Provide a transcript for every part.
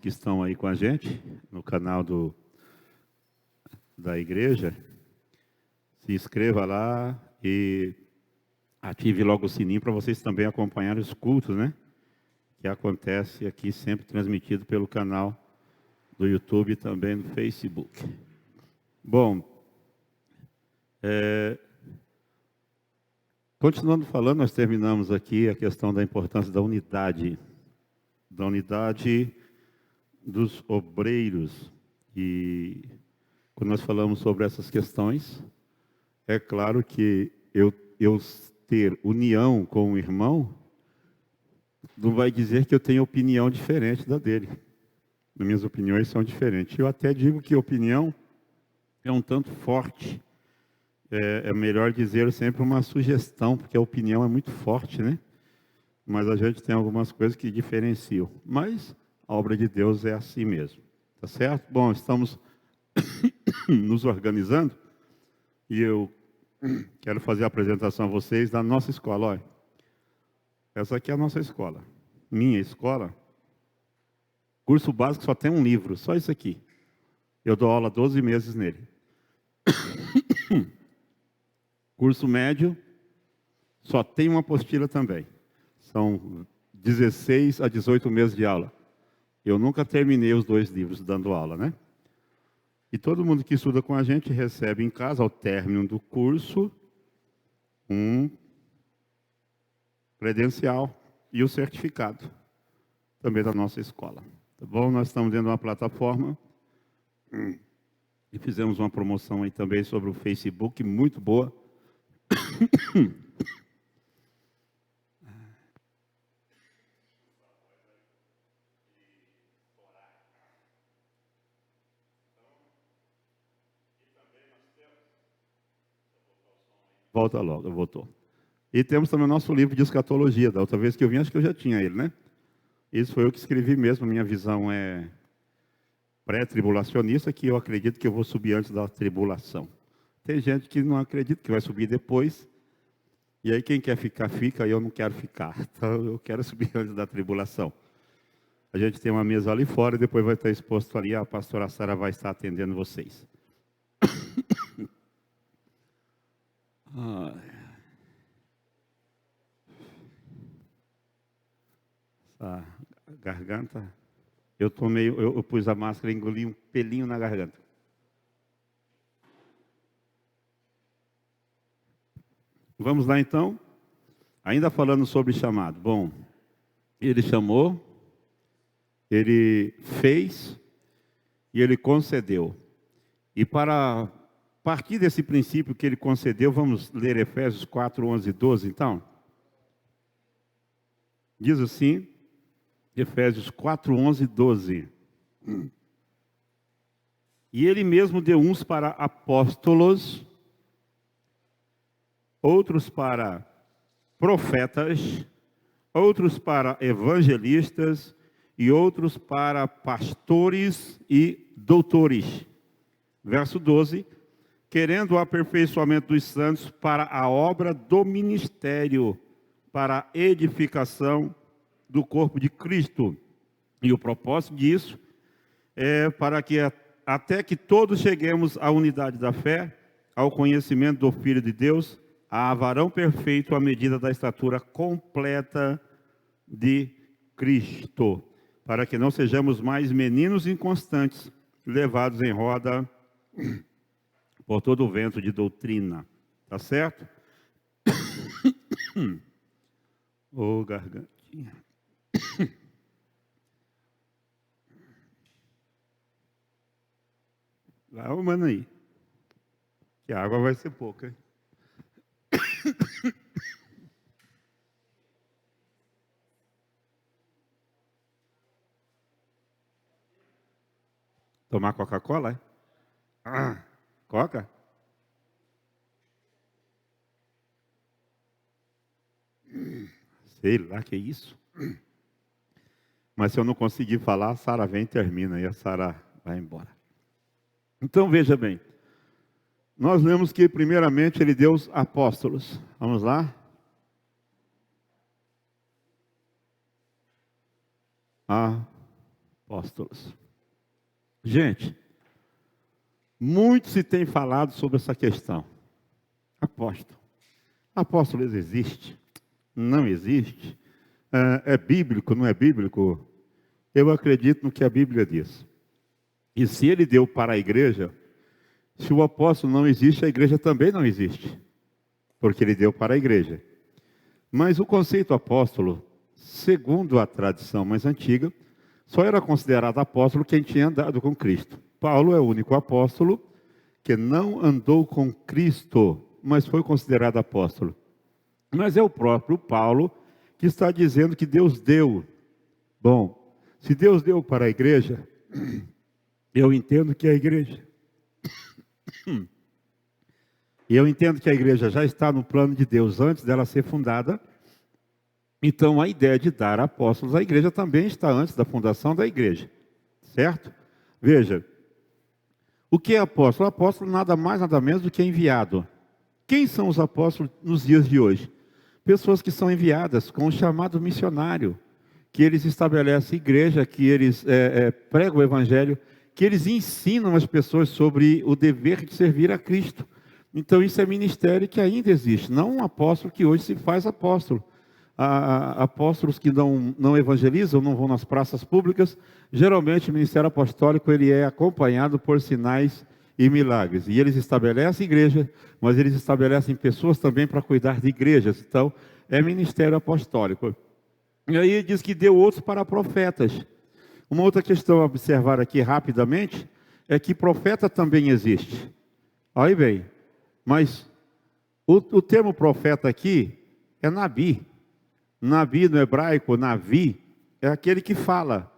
que estão aí com a gente no canal da igreja, se inscreva lá e ative logo o sininho para vocês também acompanharem os cultos, né? Que acontece aqui, sempre transmitido pelo canal do YouTube e também no Facebook. Bom, continuando falando, nós terminamos aqui a questão da importância da unidade dos obreiros. E quando nós falamos sobre essas questões, é claro que eu ter união com o irmão não vai dizer que eu tenho opinião diferente da dele. As minhas opiniões são diferentes. Eu até digo que opinião é um tanto forte. É melhor dizer sempre uma sugestão, porque a opinião é muito forte, né? Mas a gente tem algumas coisas que diferenciam. Mas a obra de Deus é assim mesmo. Tá certo? Bom, estamos nos organizando e eu quero fazer a apresentação a vocês da nossa escola. Olha, essa aqui é a nossa escola. Minha escola. Curso básico só tem um livro, só isso aqui. Eu dou aula 12 meses nele. Curso médio, só tem uma apostila também. São 16 a 18 meses de aula. Eu nunca terminei os 2 livros dando aula, né? E todo mundo que estuda com a gente recebe em casa, ao término do curso, um credencial e o certificado também da nossa escola. Tá bom? Nós estamos dentro de uma plataforma e fizemos uma promoção aí também sobre o Facebook, muito boa. Volta logo, voltou. E temos também o nosso livro de escatologia. Da outra vez que eu vim, acho que eu já tinha ele, né? Isso foi eu que escrevi mesmo. Minha visão é pré-tribulacionista, que eu acredito que eu vou subir antes da tribulação. Tem gente que não acredita que vai subir depois. E aí quem quer ficar, fica, e eu não quero ficar. Então eu quero subir antes da tribulação. A gente tem uma mesa ali fora e depois vai estar exposto ali. A pastora Sara vai estar atendendo vocês. Essa garganta. Eu pus a máscara e engoli um pelinho na garganta. Vamos lá então. Ainda falando sobre chamado. Bom, ele chamou, ele fez e ele concedeu. E para partir desse princípio que ele concedeu, vamos ler Efésios 4, 11 e 12, então. Diz assim, Efésios 4, 11 e 12. E ele mesmo deu uns para apóstolos, outros para profetas, outros para evangelistas e outros para pastores e doutores. Verso 12, querendo o aperfeiçoamento dos santos para a obra do ministério, para a edificação do corpo de Cristo. E o propósito disso é para que até que todos cheguemos à unidade da fé, ao conhecimento do Filho de Deus, a varão perfeito à medida da estatura completa de Cristo, para que não sejamos mais meninos inconstantes, levados em roda por todo o vento de doutrina. Tá certo? Ô, gargantinha. Lá, ô, mano aí. Que a água vai ser pouca, hein? Tomar Coca-Cola, é? Coca? Sei lá, que é isso? Mas se eu não conseguir falar, a Sara vem e termina, e a Sara vai embora. Então, veja bem. Nós lemos que, primeiramente, ele deu os apóstolos. Vamos lá? apóstolos. Gente, muito se tem falado sobre essa questão. Apóstolo. Apóstolos existe? Não existe? É bíblico, não é bíblico? Eu acredito no que a Bíblia diz. E se ele deu para a igreja, se o apóstolo não existe, a igreja também não existe. Porque ele deu para a igreja. Mas o conceito apóstolo, segundo a tradição mais antiga, só era considerado apóstolo quem tinha andado com Cristo. Paulo é o único apóstolo que não andou com Cristo, mas foi considerado apóstolo. Mas é o próprio Paulo que está dizendo que Deus deu. Bom, se Deus deu para a igreja, eu entendo que a igreja... E eu entendo que a igreja já está no plano de Deus antes dela ser fundada. Então, a ideia de dar apóstolos à igreja também está antes da fundação da igreja. Certo? Veja, o que é apóstolo? Apóstolo nada mais, nada menos do que enviado. Quem são os apóstolos nos dias de hoje? Pessoas que são enviadas com o chamado missionário, que eles estabelecem igreja, que eles pregam o evangelho, que eles ensinam as pessoas sobre o dever de servir a Cristo. Então isso é ministério que ainda existe, não um apóstolo que hoje se faz apóstolo. Apóstolos que não evangelizam, não vão nas praças públicas, geralmente o ministério apostólico ele é acompanhado por sinais e milagres. E eles estabelecem igreja, mas eles estabelecem pessoas também para cuidar de igrejas. Então é ministério apostólico. E aí diz que deu outros para profetas. Uma outra questão a observar aqui rapidamente é que profeta também existe. Olha bem, mas o termo profeta aqui é nabi. Nabi no hebraico, navi, é aquele que fala.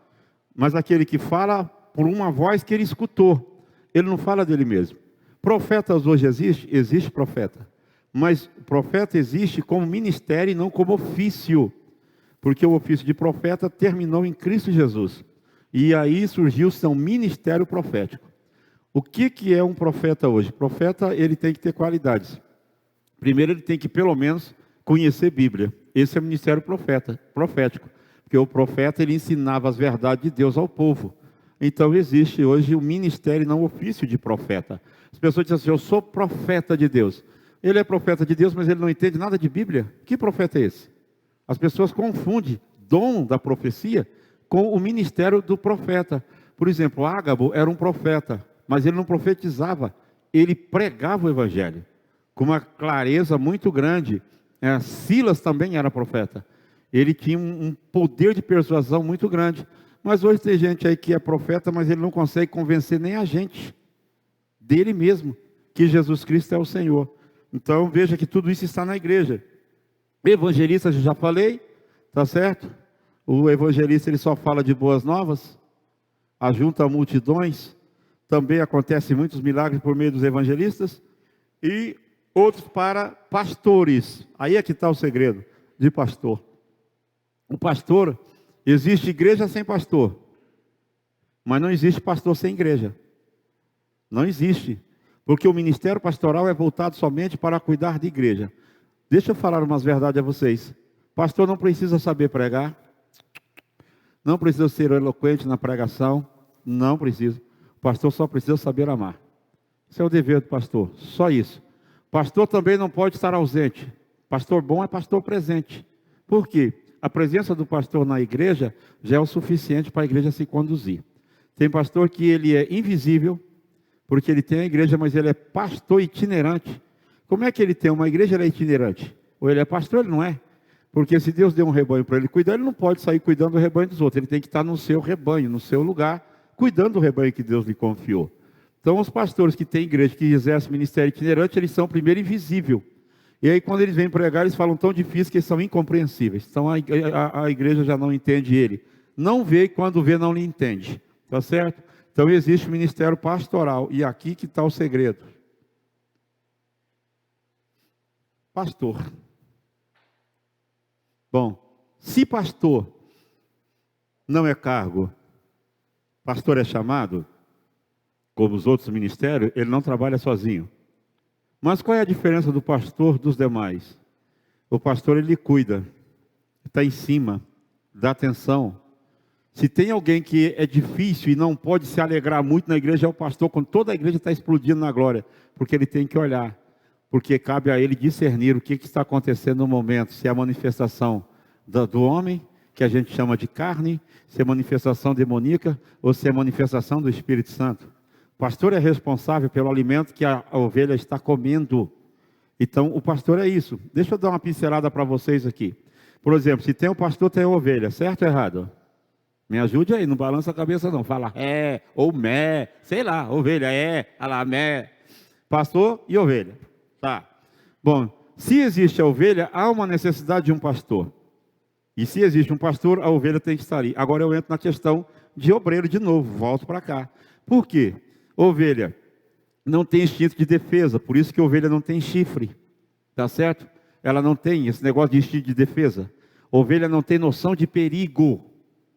Mas aquele que fala por uma voz que ele escutou. Ele não fala dele mesmo. Profetas hoje existe profeta. Mas profeta existe como ministério e não como ofício. Porque o ofício de profeta terminou em Cristo Jesus. E aí surgiu-se um ministério profético. O que é um profeta hoje? Profeta, ele tem que ter qualidades. Primeiro, ele tem que, pelo menos, conhecer Bíblia. Esse é o ministério profético. Porque o profeta, ele ensinava as verdades de Deus ao povo. Então, existe hoje o ministério, não o ofício de profeta. As pessoas dizem assim, eu sou profeta de Deus. Ele é profeta de Deus, mas ele não entende nada de Bíblia. Que profeta é esse? As pessoas confundem dom da profecia com o ministério do profeta. Por exemplo, Ágabo era um profeta, mas ele não profetizava, ele pregava o evangelho com uma clareza muito grande. Silas também era profeta, ele tinha um poder de persuasão muito grande. Mas hoje tem gente aí que é profeta, mas ele não consegue convencer nem a gente dele mesmo, que Jesus Cristo é o Senhor. Então veja que tudo isso está na igreja. Evangelista, já falei, tá certo? O evangelista ele só fala de boas novas, ajunta multidões. Também acontecem muitos milagres por meio dos evangelistas. E outros para pastores. Aí é que está o segredo de pastor. O pastor, existe igreja sem pastor. Mas não existe pastor sem igreja. Não existe. Porque o ministério pastoral é voltado somente para cuidar de igreja. Deixa eu falar umas verdades a vocês. Pastor não precisa saber pregar. Não precisa ser eloquente na pregação. Não precisa. O pastor só precisa saber amar. Esse é o dever do pastor. Só isso. Pastor também não pode estar ausente. Pastor bom é pastor presente. Por quê? A presença do pastor na igreja já é o suficiente para a igreja se conduzir. Tem pastor que ele é invisível, porque ele tem a igreja, mas ele é pastor itinerante. Como é que ele tem uma igreja, ele é itinerante? Ou ele é pastor, ele não é. Porque se Deus deu um rebanho para ele cuidar, ele não pode sair cuidando do rebanho dos outros. Ele tem que estar no seu rebanho, no seu lugar, cuidando do rebanho que Deus lhe confiou. Então, os pastores que têm igreja, que exercem ministério itinerante, eles são primeiro invisível. E aí, quando eles vêm pregar, eles falam tão difícil que eles são incompreensíveis. Então, a igreja já não entende ele. Não vê, e quando vê, não lhe entende. Tá certo? Então, existe o ministério pastoral. E aqui que está o segredo. Pastor. Bom, se pastor não é cargo, pastor é chamado, como os outros ministérios, ele não trabalha sozinho. Mas qual é a diferença do pastor dos demais? O pastor, ele cuida, está em cima, dá atenção, Se tem alguém que é difícil e não pode se alegrar muito na igreja, é o pastor, quando toda a igreja está explodindo na glória, porque ele tem que olhar, porque cabe a ele discernir o que está acontecendo no momento, se é a manifestação do homem, que a gente chama de carne, se é manifestação demoníaca, ou se é manifestação do Espírito Santo. O pastor é responsável pelo alimento que a ovelha está comendo. Então, o pastor é isso. Deixa eu dar uma pincelada para vocês aqui. Por exemplo, se tem o pastor, tem a ovelha, certo ou errado? Me ajude aí, não balança a cabeça não. Fala ou mé, sei lá, ovelha lá, mé. Pastor e ovelha. Tá. Bom, se existe a ovelha, há uma necessidade de um pastor. E se existe um pastor, a ovelha tem que estar ali. Agora eu entro na questão de obreiro de novo, volto para cá. Por quê? Ovelha não tem instinto de defesa, por isso que a ovelha não tem chifre. Tá certo? Ela não tem esse negócio de instinto de defesa. A ovelha não tem noção de perigo.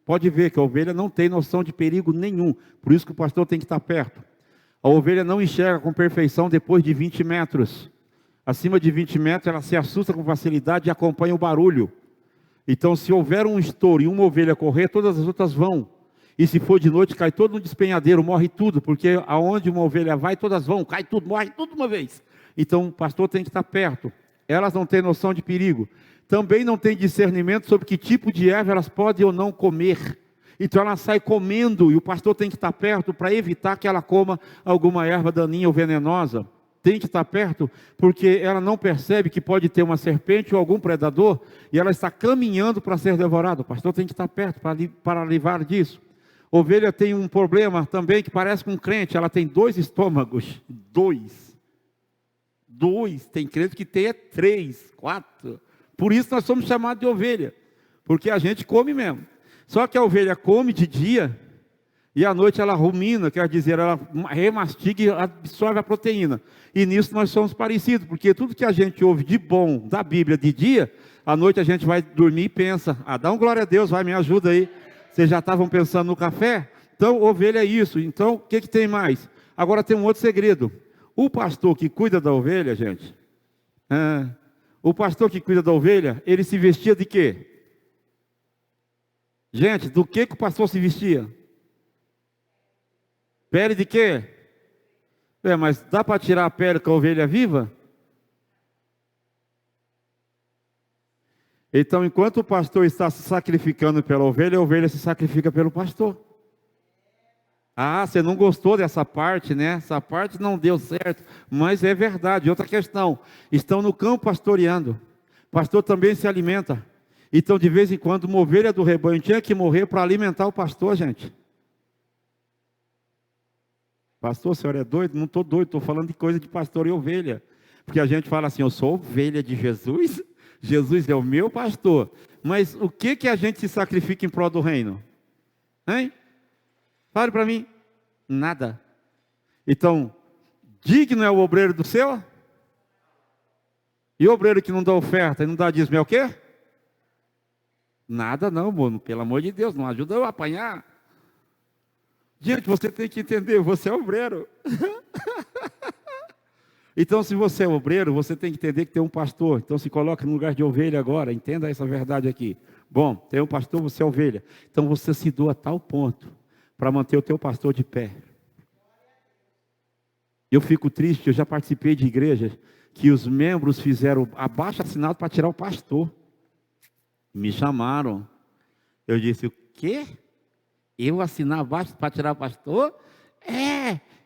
Pode ver que a ovelha não tem noção de perigo nenhum. Por isso que o pastor tem que estar perto. A ovelha não enxerga com perfeição depois de 20 metros. Acima de 20 metros ela se assusta com facilidade e acompanha o barulho. Então se houver um estouro e uma ovelha correr, todas as outras vão. E se for de noite, cai todo um despenhadeiro, morre tudo. Porque aonde uma ovelha vai, todas vão, cai tudo, morre tudo de uma vez. Então o pastor tem que estar perto. Elas não têm noção de perigo. Também não tem discernimento sobre que tipo de erva elas podem ou não comer. Então ela sai comendo e o pastor tem que estar perto para evitar que ela coma alguma erva daninha ou venenosa. Tem que estar perto porque ela não percebe que pode ter uma serpente ou algum predador e ela está caminhando para ser devorada. O pastor tem que estar perto para livrar disso. Ovelha tem um problema também que parece com um crente, ela tem 2 estômagos. 2. Tem crente que tem 3, 4. Por isso nós somos chamados de ovelha, porque a gente come mesmo. Só que a ovelha come de dia e à noite ela rumina, quer dizer, ela remastiga e absorve a proteína. E nisso nós somos parecidos, porque tudo que a gente ouve de bom da Bíblia de dia, à noite a gente vai dormir e pensa, dá um glória a Deus, vai, me ajuda aí. Vocês já estavam pensando no café? Então, ovelha é isso. Então, o que tem mais? Agora tem um outro segredo. O pastor que cuida da ovelha, gente... O pastor que cuida da ovelha, ele se vestia de quê? Gente, do que o pastor se vestia? Pele de quê? Mas dá para tirar a pele com a ovelha viva? Então, enquanto o pastor está se sacrificando pela ovelha, a ovelha se sacrifica pelo pastor. Você não gostou dessa parte, né? Essa parte não deu certo, mas é verdade. Outra questão, estão no campo pastoreando. O pastor também se alimenta. Então, de vez em quando, uma ovelha do rebanho tinha que morrer para alimentar o pastor, gente. Pastor, o senhor é doido? Não estou doido, estou falando de coisa de pastor e ovelha. Porque a gente fala assim, eu sou ovelha de Jesus, Jesus é o meu pastor. Mas o que a gente se sacrifica em prol do reino? Hein? Fale para mim. Nada. Então, digno é o obreiro do céu? E o obreiro que não dá oferta e não dá dízimo é o quê? Nada não, mano. Pelo amor de Deus, não ajuda eu a apanhar. Gente, você tem que entender, você é obreiro. Então, se você é obreiro, você tem que entender que tem um pastor. Então, se coloca no lugar de ovelha agora. Entenda essa verdade aqui. Bom, tem um pastor, você é ovelha. Então, você se doa a tal ponto para manter o teu pastor de pé. Eu fico triste, eu já participei de igrejas que os membros fizeram abaixo-assinado para tirar o pastor. Me chamaram. Eu disse, o quê? Eu assinar abaixo para tirar o pastor?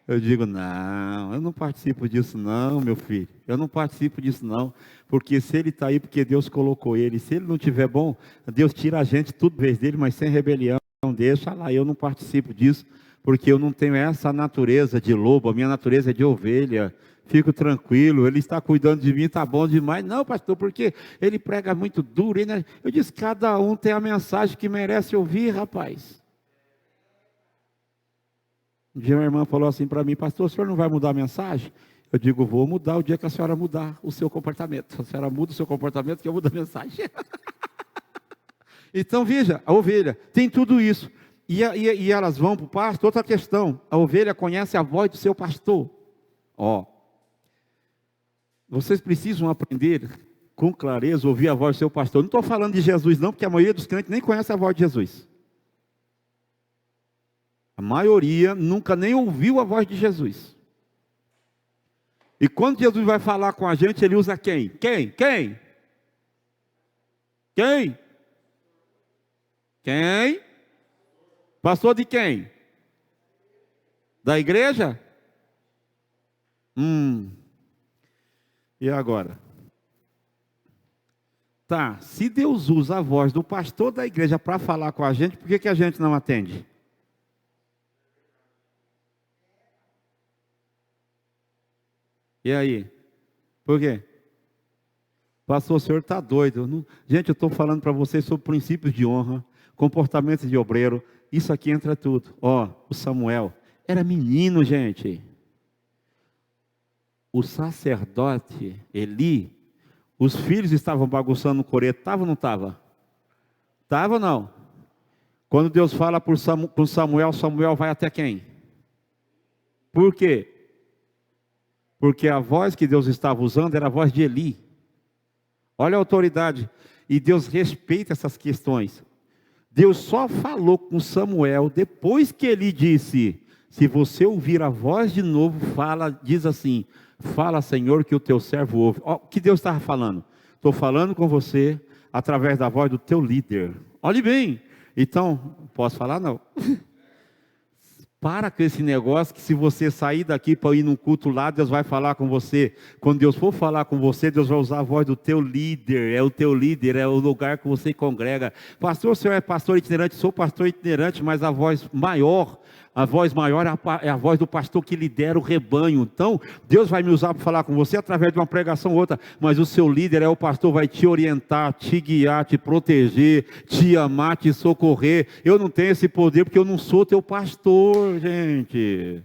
Eu digo, não, eu não participo disso não, meu filho. Eu não participo disso não. Porque se ele está aí, porque Deus colocou ele. Se ele não tiver bom, Deus tira a gente tudo vez dele, mas sem rebelião. Não deixa lá, eu não participo disso, porque eu não tenho essa natureza de lobo, a minha natureza é de ovelha. Fico tranquilo, ele está cuidando de mim, está bom demais. Não, pastor, porque ele prega muito duro. Eu disse, cada um tem a mensagem que merece ouvir, rapaz. Um dia minha irmã falou assim para mim, pastor, o senhor não vai mudar a mensagem? Eu digo, vou mudar o dia que a senhora mudar o seu comportamento. A senhora muda o seu comportamento que eu mudo a mensagem. Então veja, a ovelha tem tudo isso. E elas vão para o pasto. Outra questão, a ovelha conhece a voz do seu pastor. Vocês precisam aprender com clareza, ouvir a voz do seu pastor. Não estou falando de Jesus não, porque a maioria dos crentes nem conhece a voz de Jesus. A maioria nunca nem ouviu a voz de Jesus. E quando Jesus vai falar com a gente, ele usa quem? Quem? Quem? Quem? Quem? Pastor de quem? Da igreja? E agora? Tá, se Deus usa a voz do pastor da igreja para falar com a gente, por que a gente não atende? E aí? Por quê? Pastor, o senhor está doido. Gente, eu estou falando para vocês sobre princípios de honra, comportamento de obreiro. Isso aqui entra tudo. O Samuel era menino, gente. O sacerdote Eli, os filhos estavam bagunçando o coreto. Estava ou não estava? Estava ou não? Quando Deus fala com Samuel, Samuel vai até quem? Por quê? Porque a voz que Deus estava usando era a voz de Eli. Olha a autoridade. E Deus respeita essas questões. Deus só falou com Samuel depois que Eli disse: se você ouvir a voz de novo, diz assim: fala, Senhor, que o teu servo ouve. O que Deus estava falando? Estou falando com você através da voz do teu líder. Olhe bem. Então, posso falar? Não. Para com esse negócio que se você sair daqui para ir num culto lá, Deus vai falar com você. Quando Deus for falar com você, Deus vai usar a voz do teu líder. É o teu líder, é o lugar que você congrega. Pastor, o senhor é pastor itinerante? Sou pastor itinerante, mas a voz maior é a voz do pastor que lidera o rebanho. Então, Deus vai me usar para falar com você através de uma pregação ou outra, mas o seu líder é o pastor, vai te orientar, te guiar, te proteger, te amar, te socorrer. Eu não tenho esse poder porque eu não sou teu pastor, gente.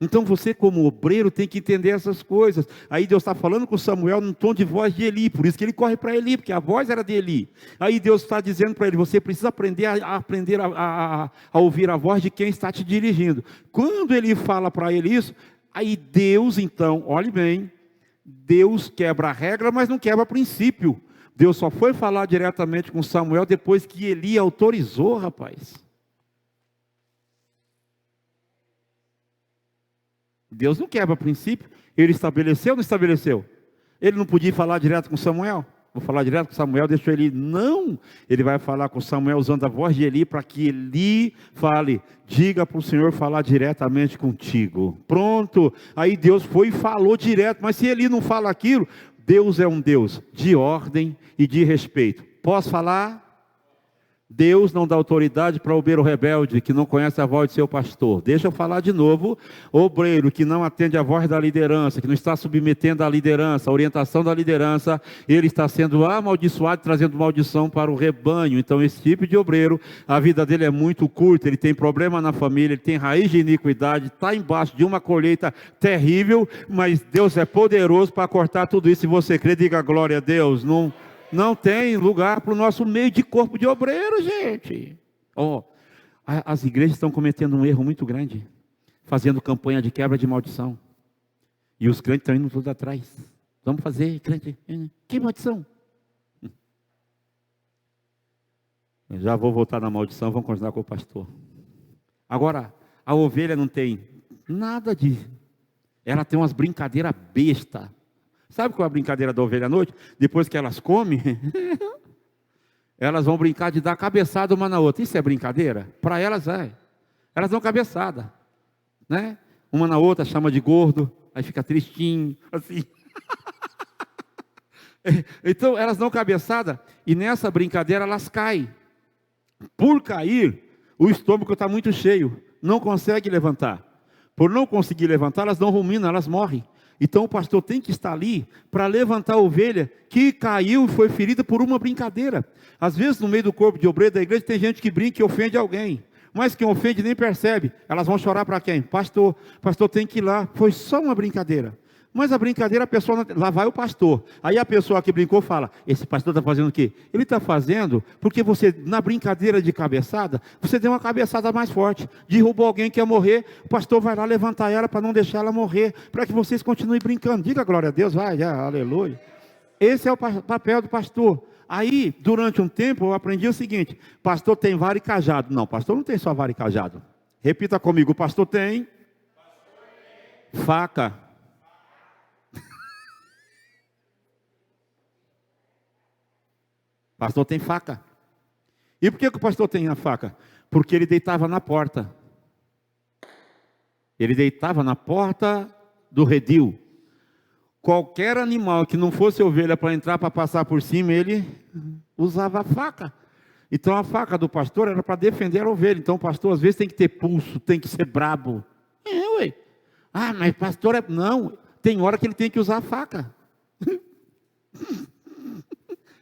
Então você, como obreiro, tem que entender essas coisas. Aí Deus está falando com Samuel no tom de voz de Eli, por isso que ele corre para Eli, porque a voz era de Eli. Aí Deus está dizendo para ele: você precisa aprender a ouvir a voz de quem está te dirigindo. Quando ele fala para ele isso, aí Deus, então, olhe bem, Deus quebra a regra, mas não quebra princípio. Deus só foi falar diretamente com Samuel depois que Eli autorizou, rapaz. Deus não quebra princípio. Ele estabeleceu ou não estabeleceu? Ele não podia falar direto com Samuel? Vou falar direto com Samuel, deixou Eli. Não, ele vai falar com Samuel usando a voz de Eli, para que Eli fale: diga para o Senhor falar diretamente contigo. Pronto, aí Deus foi e falou direto. Mas se Eli não fala aquilo, Deus é um Deus de ordem e de respeito. Posso falar? Deus não dá autoridade para obreiro rebelde, que não conhece a voz de seu pastor. Deixa eu falar de novo. Obreiro que não atende a voz da liderança, que não está submetendo a liderança, a orientação da liderança, ele está sendo amaldiçoado, trazendo maldição para o rebanho. Então esse tipo de obreiro, a vida dele é muito curta, ele tem problema na família, ele tem raiz de iniquidade, está embaixo de uma colheita terrível, mas Deus é poderoso para cortar tudo isso. Se você crê, diga glória a Deus. Não tem lugar para o nosso meio de corpo de obreiro, gente. As igrejas estão cometendo um erro muito grande, fazendo campanha de quebra de maldição. E os crentes estão indo tudo atrás. Vamos fazer, crente. Que maldição? Eu já vou voltar na maldição, vamos continuar com o pastor. Agora, a ovelha não tem nada de... Ela tem umas brincadeiras bestas. Sabe qual é a brincadeira da ovelha à noite? Depois que elas comem, elas vão brincar de dar cabeçada uma na outra. Isso é brincadeira? Para elas é. Elas dão cabeçada, né? Uma na outra, chama de gordo, aí fica tristinho, assim. Então, elas dão cabeçada e nessa brincadeira elas caem. Por cair, o estômago está muito cheio, não consegue levantar. Por não conseguir levantar, elas não ruminam, elas morrem. Então o pastor tem que estar ali para levantar a ovelha que caiu e foi ferida por uma brincadeira. Às vezes no meio do corpo de obreiro da igreja tem gente que brinca e ofende alguém. Mas quem ofende nem percebe. Elas vão chorar para quem? Pastor tem que ir lá. Foi só uma brincadeira. Mas a brincadeira, a pessoa, lá vai o pastor. Aí a pessoa que brincou fala: esse pastor está fazendo o quê? Ele está fazendo porque você, na brincadeira de cabeçada, você deu uma cabeçada mais forte, derrubou alguém que ia morrer, o pastor vai lá levantar ela para não deixar ela morrer, para que vocês continuem brincando. Diga glória a Deus, vai, aleluia. Esse é o papel do pastor. Aí, durante um tempo, eu aprendi o seguinte: pastor tem vara e cajado. Não, pastor não tem só vara e cajado. Repita comigo: pastor tem faca. Pastor tem faca. E por que o pastor tem a faca? Porque ele deitava na porta. Ele deitava na porta do redil. Qualquer animal que não fosse ovelha para entrar, para passar por cima, ele usava a faca. Então a faca do pastor era para defender a ovelha. Então o pastor às vezes tem que ter pulso, tem que ser brabo. Ué. Ah, mas pastor é... Não, tem hora que ele tem que usar a faca.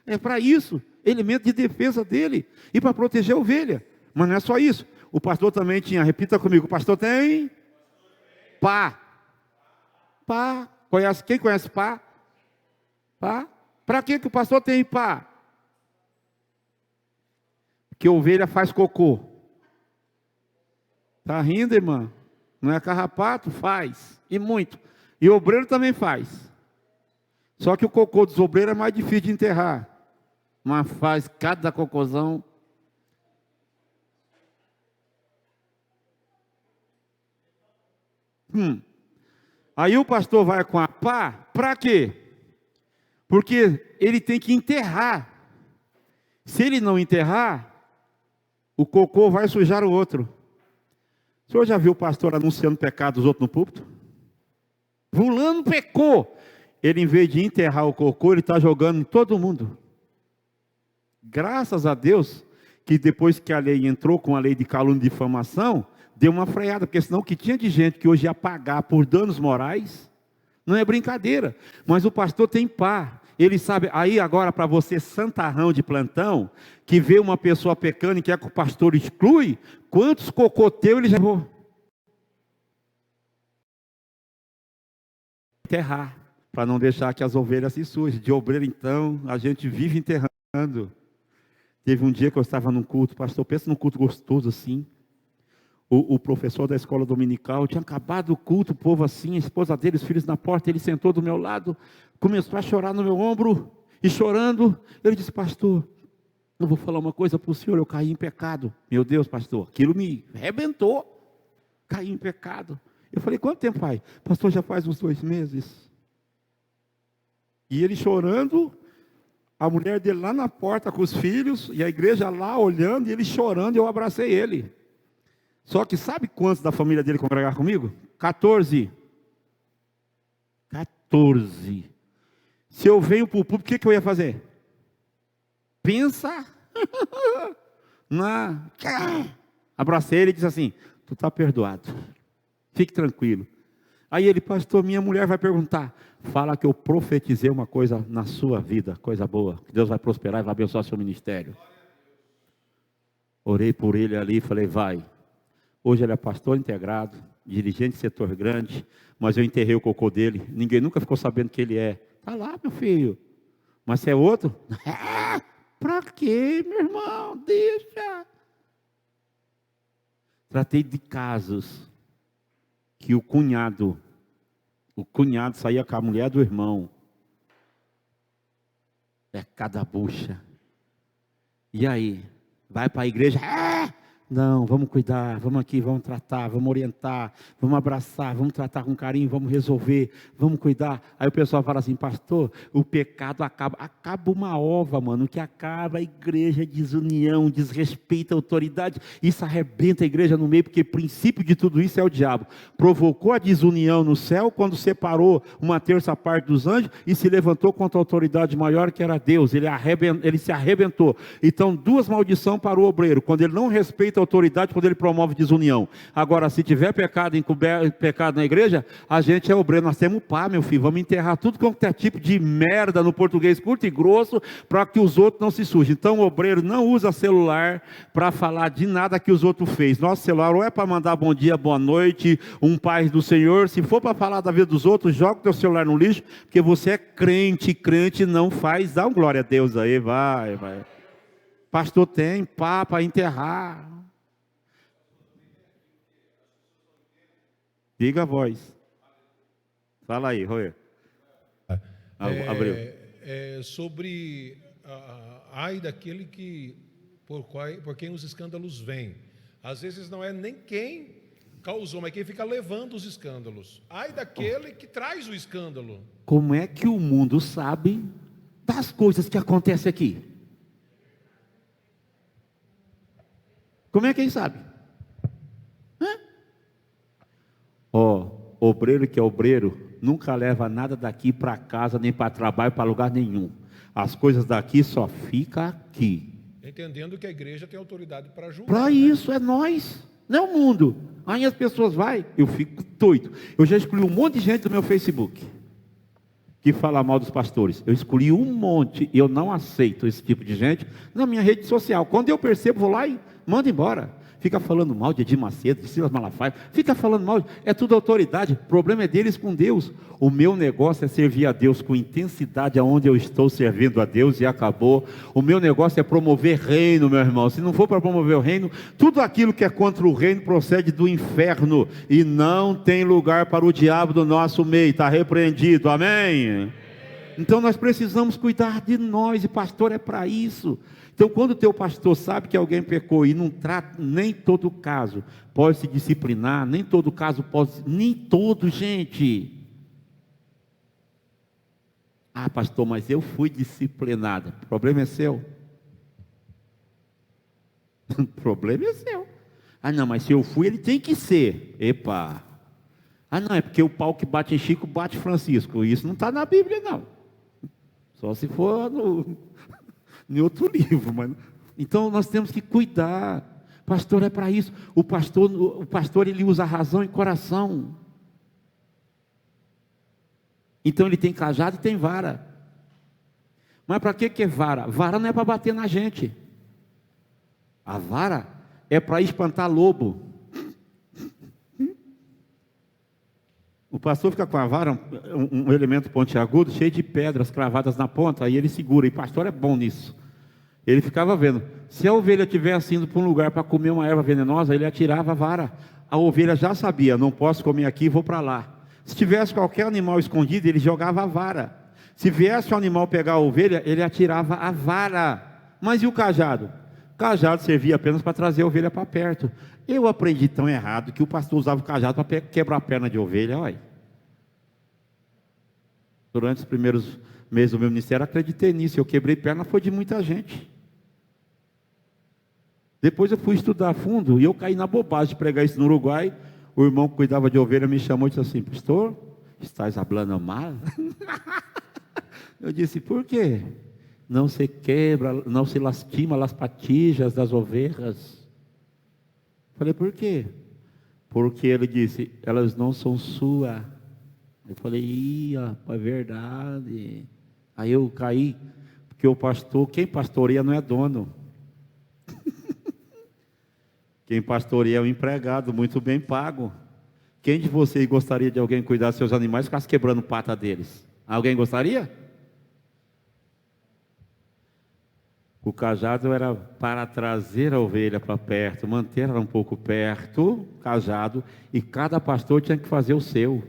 É para isso, elemento de defesa dele. E para proteger a ovelha. Mas não é só isso. O pastor também tinha, repita comigo, o pastor tem pá. Pá. Quem conhece pá? Pá? Para que o pastor tem pá? Porque a ovelha faz cocô. Está rindo, irmã? Não é carrapato? Faz. E muito. E o obreiro também faz. Só que o cocô dos obreiros é mais difícil de enterrar. Mas faz cada cocôzão. Aí o pastor vai com a pá, para quê? Porque ele tem que enterrar. Se ele não enterrar, o cocô vai sujar o outro. O senhor já viu o pastor anunciando pecado dos outros no púlpito? Fulano pecou. Ele, em vez de enterrar o cocô, ele está jogando em todo mundo. Graças a Deus, que depois que a lei entrou com a lei de calúnia e difamação, deu uma freada, porque senão o que tinha de gente que hoje ia pagar por danos morais, não é brincadeira. Mas o pastor tem pá. Ele sabe, aí agora para você santarrão de plantão, que vê uma pessoa pecando e quer que o pastor exclui, quantos cocoteu ele já vou enterrar, para não deixar que as ovelhas se sujem. De obreiro então, a gente vive enterrando. Teve um dia que eu estava num culto, pastor, pensa num culto gostoso assim. O professor da escola dominical, tinha acabado o culto, o povo assim, a esposa dele, os filhos na porta, ele sentou do meu lado, começou a chorar no meu ombro, e chorando, ele disse: pastor, eu vou falar uma coisa para o senhor, eu caí em pecado. Meu Deus, pastor, aquilo me arrebentou, caí em pecado. Eu falei: quanto tempo faz? Pastor, já faz uns 2 meses. E ele chorando, a mulher dele lá na porta com os filhos, e a igreja lá olhando, e ele chorando, e eu abracei ele. Só que sabe quantos da família dele congregaram comigo? 14. 14. Se eu venho para o público, o que eu ia fazer? Pensa. Abracei ele e disse assim: tu está perdoado. Fique tranquilo. Aí ele: pastor, minha mulher vai perguntar. Fala que eu profetizei uma coisa na sua vida, coisa boa. Que Deus vai prosperar e vai abençoar seu ministério. Orei por ele ali e falei: vai. Hoje ele é pastor integrado, dirigente de setor grande, mas eu enterrei o cocô dele. Ninguém nunca ficou sabendo que ele é. Está lá, meu filho. Mas se é outro? Para quê, meu irmão? Deixa. Tratei de casos que o cunhado saía com a mulher do irmão. É cada bucha. E aí? Vai para a igreja? Não, vamos cuidar, vamos aqui, vamos tratar, vamos orientar, vamos abraçar, vamos tratar com carinho, vamos resolver, vamos cuidar. Aí o pessoal fala assim: pastor, o pecado acaba uma ova, mano, o que acaba a igreja é desunião, desrespeito à autoridade, isso arrebenta a igreja no meio, porque o princípio de tudo isso é o diabo. Provocou a desunião no céu quando separou uma terça parte dos anjos e se levantou contra a autoridade maior que era Deus, ele se arrebentou. Então 2 maldições para o obreiro: quando ele não respeita a autoridade, quando ele promove desunião. Agora, se tiver pecado na igreja, a gente é obreiro, nós temos pá, meu filho, vamos enterrar tudo quanto é tipo de merda no português curto e grosso, para que os outros não se sujem. Então o obreiro não usa celular para falar de nada que os outros fez. Nosso celular ou é para mandar bom dia, boa noite, um paz do Senhor. Se for para falar da vida dos outros, joga o teu celular no lixo, porque você é crente, crente não faz. Dá um glória a Deus aí, vai. Pastor tem pá para enterrar. Diga a voz. Fala aí, Roer. Abreu. Sobre ai daquele por quem os escândalos vêm. Às vezes não é nem quem causou, mas quem fica levando os escândalos. Ai daquele que traz o escândalo. Como é que o mundo sabe das coisas que acontecem aqui? Como é que ele sabe? Obreiro que é obreiro nunca leva nada daqui para casa, nem para trabalho, para lugar nenhum. As coisas daqui só ficam aqui. Entendendo que a igreja tem autoridade para julgar. Para isso, é nós, não é o mundo. Aí as pessoas vão, eu fico doido. Eu já excluí um monte de gente do meu Facebook que fala mal dos pastores. Eu escolhi um monte e eu não aceito esse tipo de gente na minha rede social. Quando eu percebo, vou lá e mando embora. Fica falando mal de Edir Macedo, de Silas Malafaia, fica falando mal, é tudo autoridade, o problema é deles com Deus. O meu negócio é servir a Deus com intensidade aonde eu estou servindo a Deus e acabou. O meu negócio é promover reino, meu irmão. Se não for para promover o reino, tudo aquilo que é contra o reino procede do inferno e não tem lugar para o diabo do nosso meio, está repreendido, amém? Então nós precisamos cuidar de nós, e pastor é para isso. Então, quando o teu pastor sabe que alguém pecou e não trata, nem todo caso pode se disciplinar, nem todo caso pode, nem todo, gente. Ah, pastor, mas eu fui disciplinado. O problema é seu. O problema é seu. Ah, não, mas se eu fui, ele tem que ser. Epa. Ah, não, é porque o pau que bate em Chico bate em Francisco. Isso não está na Bíblia, não. Só se for em outro livro, mas então nós temos que cuidar. Pastor é para isso. O pastor ele usa razão e coração. Então ele tem cajado e tem vara. Mas para que é vara? Vara não é para bater na gente. A vara é para espantar lobo. O pastor fica com a vara, um elemento pontiagudo, cheio de pedras cravadas na ponta, aí ele segura, e o pastor é bom nisso. Ele ficava vendo, se a ovelha estivesse indo para um lugar para comer uma erva venenosa, ele atirava a vara. A ovelha já sabia, não posso comer aqui, vou para lá. Se tivesse qualquer animal escondido, ele jogava a vara. Se viesse o animal pegar a ovelha, ele atirava a vara. Mas e o cajado? O cajado servia apenas para trazer a ovelha para perto. Eu aprendi tão errado que o pastor usava o cajado para quebrar a perna de ovelha. Olha. Durante os primeiros meses do meu ministério, acreditei nisso. Eu quebrei perna, foi de muita gente. Depois eu fui estudar a fundo e eu caí na bobagem de pregar isso no Uruguai. O irmão que cuidava de ovelha me chamou e disse assim: pastor, estás falando mal? Eu disse: por quê? Não se quebra, não se lastima as patijas das ovelhas. Falei: por quê? Porque ele disse: elas não são suas. Eu falei: é verdade. Aí eu caí, porque o pastor, quem pastoreia não é dono. Quem pastoreia é o empregado, muito bem pago. Quem de vocês gostaria de alguém cuidar dos seus animais e ficasse quebrando pata deles? Alguém gostaria? O cajado era para trazer a ovelha para perto, manter ela um pouco perto, cajado, e cada pastor tinha que fazer o seu,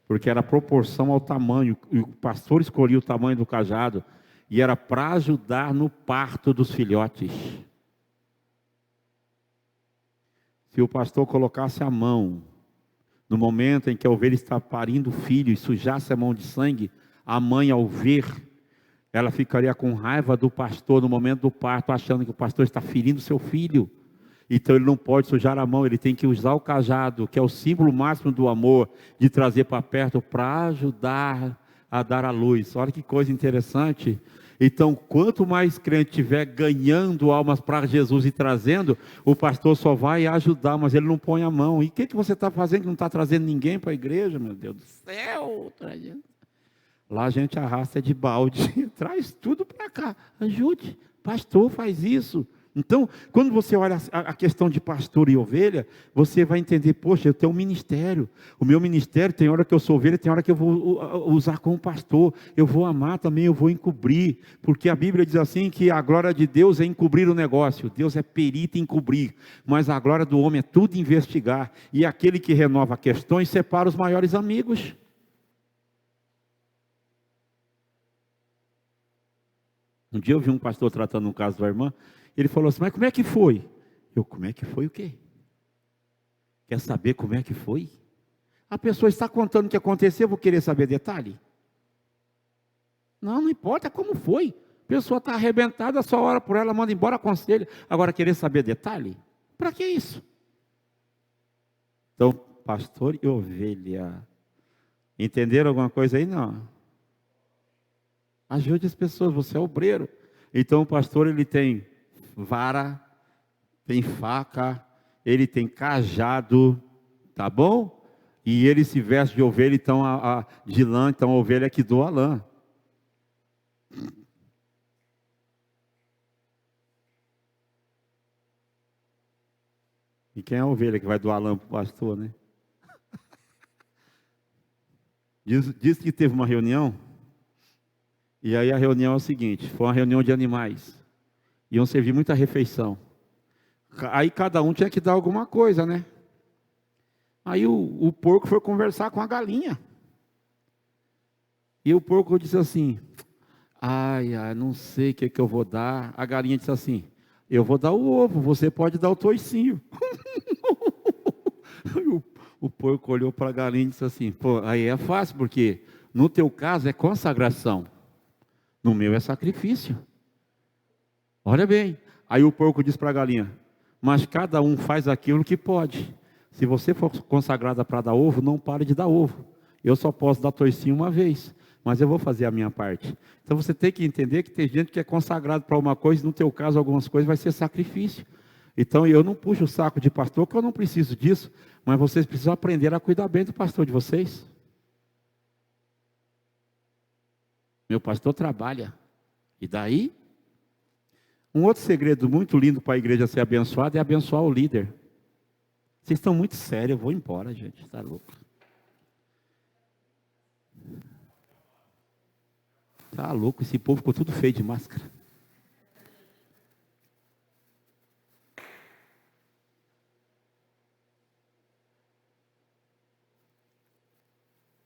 porque era proporção ao tamanho, e o pastor escolhia o tamanho do cajado, e era para ajudar no parto dos filhotes. Se o pastor colocasse a mão, no momento em que a ovelha está parindo o filho, e sujasse a mão de sangue, a mãe ao ver, ela ficaria com raiva do pastor no momento do parto, achando que o pastor está ferindo seu filho. Então ele não pode sujar a mão, ele tem que usar o cajado, que é o símbolo máximo do amor, de trazer para perto, para ajudar a dar a luz. Olha que coisa interessante. Então, quanto mais crente tiver ganhando almas para Jesus e trazendo, o pastor só vai ajudar, mas ele não põe a mão. E o que você está fazendo que não está trazendo ninguém para a igreja, meu Deus do céu? Lá a gente arrasta de balde, traz tudo para cá, ajude, pastor faz isso. Então, quando você olha a questão de pastor e ovelha, você vai entender: poxa, eu tenho um ministério, o meu ministério tem hora que eu sou ovelha, tem hora que eu vou usar como pastor, eu vou amar também, eu vou encobrir, porque a Bíblia diz assim que a glória de Deus é encobrir o negócio, Deus é perito em encobrir, mas a glória do homem é tudo investigar, e aquele que renova questões separa os maiores amigos. Um dia eu vi um pastor tratando um caso da irmã, ele falou assim, mas como é que foi? Eu, como é que foi o quê? Quer saber como é que foi? A pessoa está contando o que aconteceu, eu vou querer saber detalhe? Não, não importa como foi. A pessoa está arrebentada, só ora por ela, manda embora, aconselha. Agora querer saber detalhe? Para que isso? Então, pastor e ovelha. Entenderam alguma coisa aí? Não. Ajude as pessoas, você é obreiro. Então o pastor, ele tem vara, tem faca, ele tem cajado, tá bom? E ele se veste de ovelha, então de lã, então a ovelha é que doa lã. E quem é a ovelha que vai doar lã para o pastor, né? Diz que teve uma reunião, e aí a reunião é o seguinte, foi uma reunião de animais. Iam servir muita refeição. Aí cada um tinha que dar alguma coisa, né? Aí o porco foi conversar com a galinha. E o porco disse assim, ai, não sei o que eu vou dar. A galinha disse assim, eu vou dar o ovo, você pode dar o toicinho. O porco olhou para a galinha e disse assim, pô, aí é fácil, porque no teu caso é consagração, no meu é sacrifício. Olha bem, aí o porco disse para a galinha, mas cada um faz aquilo que pode. Se você for consagrada para dar ovo, não pare de dar ovo. Eu só posso dar toicinho uma vez, mas eu vou fazer a minha parte. Então você tem que entender que tem gente que é consagrado para uma coisa, no teu caso algumas coisas vai ser sacrifício. Então eu não puxo o saco de pastor, porque eu não preciso disso, mas vocês precisam aprender a cuidar bem do pastor de vocês. Meu pastor trabalha. E daí? Um outro segredo muito lindo para a igreja ser abençoada é abençoar o líder. Vocês estão muito sérios, eu vou embora, gente, está louco. Está louco, esse povo ficou tudo feio de máscara.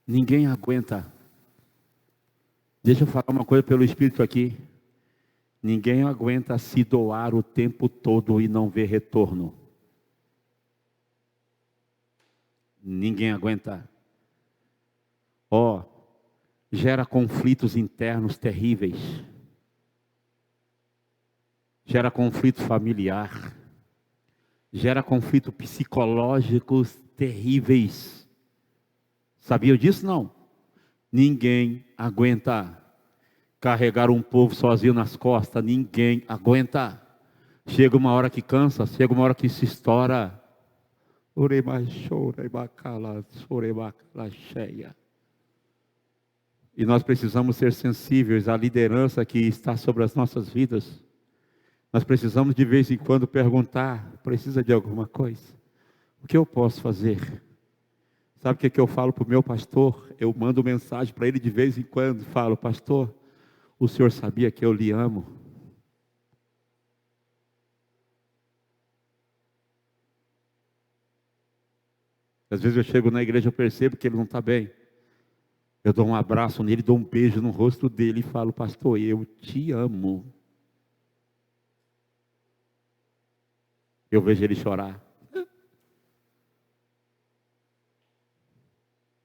Ninguém aguenta. Deixa eu falar uma coisa pelo Espírito aqui. Ninguém aguenta se doar o tempo todo e não ver retorno. Ninguém aguenta. Gera conflitos internos terríveis. Gera conflito familiar. Gera conflitos psicológicos terríveis. Sabia disso? Não. Ninguém aguenta carregar um povo sozinho nas costas. Ninguém aguenta. Chega uma hora que cansa, chega uma hora que se estoura. E nós precisamos ser sensíveis à liderança que está sobre as nossas vidas. Nós precisamos de vez em quando perguntar, precisa de alguma coisa? O que eu posso fazer? Sabe o que eu falo para o meu pastor? Eu mando mensagem para ele de vez em quando, falo, pastor, o senhor sabia que eu lhe amo? Às vezes eu chego na igreja, eu percebo que ele não está bem. Eu dou um abraço nele, dou um beijo no rosto dele e falo, pastor, eu te amo. Eu vejo ele chorar.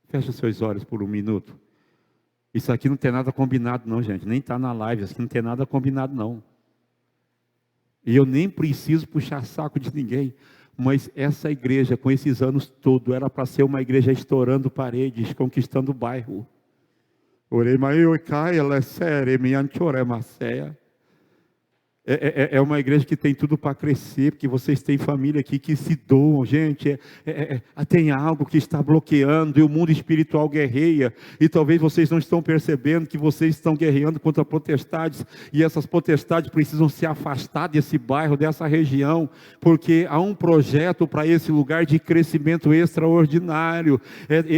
Feche os seus olhos por um minuto. Isso aqui não tem nada combinado não, gente. Nem está na live, isso aqui não tem nada combinado não. E eu nem preciso puxar saco de ninguém. Mas essa igreja, com esses anos todos, era para ser uma igreja estourando paredes, conquistando o bairro. É uma igreja que tem tudo para crescer, porque vocês têm família aqui que se doam, gente, tem algo que está bloqueando, e o mundo espiritual guerreia, e talvez vocês não estão percebendo que vocês estão guerreando contra potestades, e essas potestades precisam se afastar desse bairro, dessa região, porque há um projeto para esse lugar de crescimento extraordinário,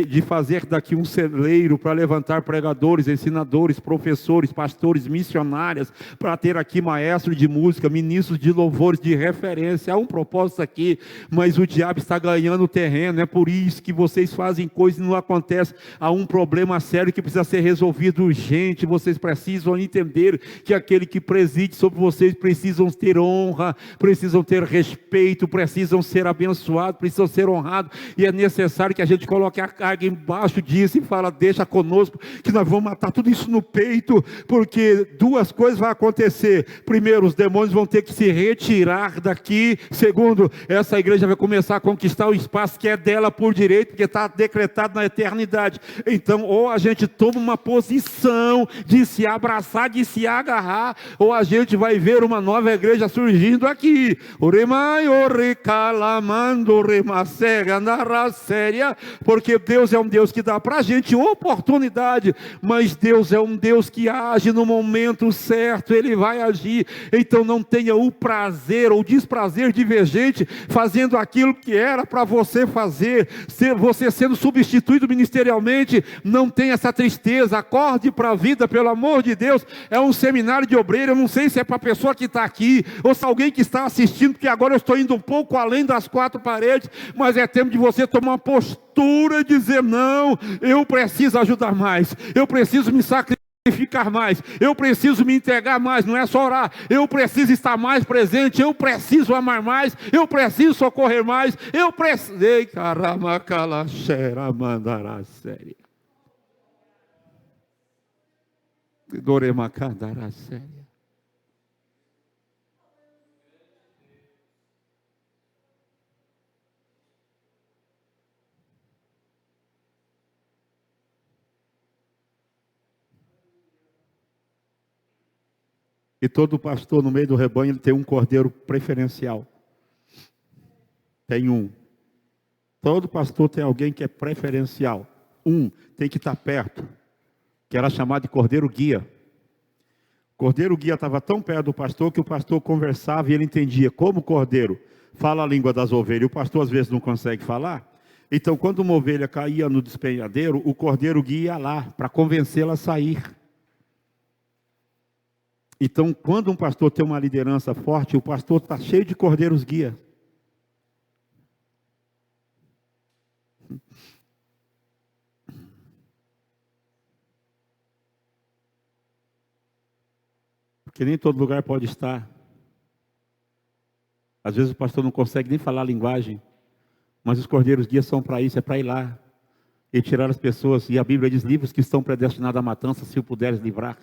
de fazer daqui um celeiro para levantar pregadores, ensinadores, professores, pastores, missionárias, para ter aqui maestros ministro de música, ministros de louvores de referência. Há um propósito aqui, mas o diabo está ganhando terreno. É por isso que vocês fazem coisas e não acontece. Há um problema sério que precisa ser resolvido urgente. Vocês precisam entender que aquele que preside sobre vocês precisam ter honra, precisam ter respeito, precisam ser abençoados, precisam ser honrados. E é necessário que a gente coloque a carga embaixo disso e fala: deixa conosco, que nós vamos matar tudo isso no peito, porque duas coisas vão acontecer. Primeiro, os demônios vão ter que se retirar daqui. Segundo, essa igreja vai começar a conquistar o espaço que é dela por direito, porque está decretado na eternidade. Então, ou a gente toma uma posição de se abraçar, de se agarrar, ou a gente vai ver uma nova igreja surgindo aqui. Porque Deus é um Deus que dá para a gente oportunidade, mas Deus é um Deus que age no momento certo. Ele vai agir. Então não tenha o prazer ou desprazer de ver gente fazendo aquilo que era para você fazer, você sendo substituído ministerialmente. Não tenha essa tristeza, acorde para a vida, pelo amor de Deus. É um seminário de obreiro. Eu não sei se é para a pessoa que está aqui ou se alguém que está assistindo, porque agora eu estou indo um pouco além das quatro paredes, mas é tempo de você tomar uma postura e dizer: não, eu preciso ajudar mais, eu preciso me sacrificar mais, eu preciso me entregar mais. Não é só orar, eu preciso estar mais presente, eu preciso amar mais, eu preciso socorrer mais, eu preciso. Ei, caramba, calaxera, mandará séria. Doremacandará séria. E todo pastor no meio do rebanho, ele tem um cordeiro preferencial. Tem um. Todo pastor tem alguém que é preferencial. Tem que estar perto, que era chamado de cordeiro guia. O cordeiro guia estava tão perto do pastor que o pastor conversava e ele entendia. Como o cordeiro fala a língua das ovelhas e o pastor às vezes não consegue falar, então quando uma ovelha caía no despenhadeiro, o cordeiro guia ia lá para convencê-la a sair. Então, quando um pastor tem uma liderança forte, o pastor está cheio de cordeiros guia. Porque nem todo lugar pode estar. Às vezes o pastor não consegue nem falar a linguagem, mas os cordeiros guia são para isso, é para ir lá e tirar as pessoas. E a Bíblia diz: livros que estão predestinados à matança, se o puderes livrar.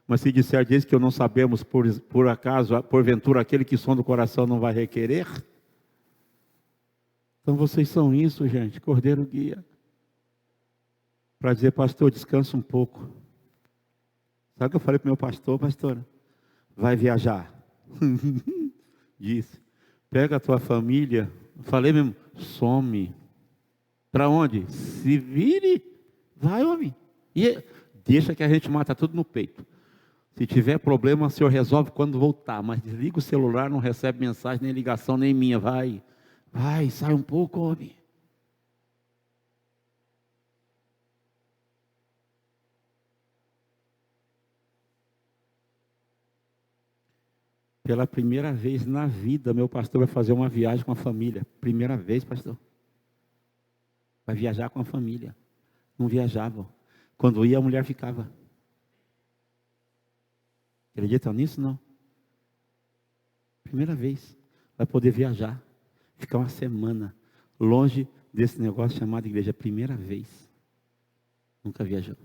Mas se disser, diz que eu não sabemos, por acaso, porventura, aquele que sonda o coração não vai requerer? Então vocês são isso, gente, cordeiro guia. Para dizer: pastor, descansa um pouco. Sabe o que eu falei para o meu pastor? Pastor, vai viajar. Disse: pega a tua família. Falei mesmo: some. Para onde? Se vire. Vai, homem. E deixa que a gente mata tudo no peito. Se tiver problema, o senhor resolve quando voltar. Mas desliga o celular, não recebe mensagem, nem ligação, nem minha. Vai, sai um pouco, homem. Pela primeira vez na vida, meu pastor vai fazer uma viagem com a família. Primeira vez, pastor. Vai viajar com a família. Não viajavam. Quando ia, a mulher ficava. Acreditam nisso? Não. Primeira vez. Vai poder viajar. Ficar uma semana longe desse negócio chamado igreja. Primeira vez. Nunca viajou.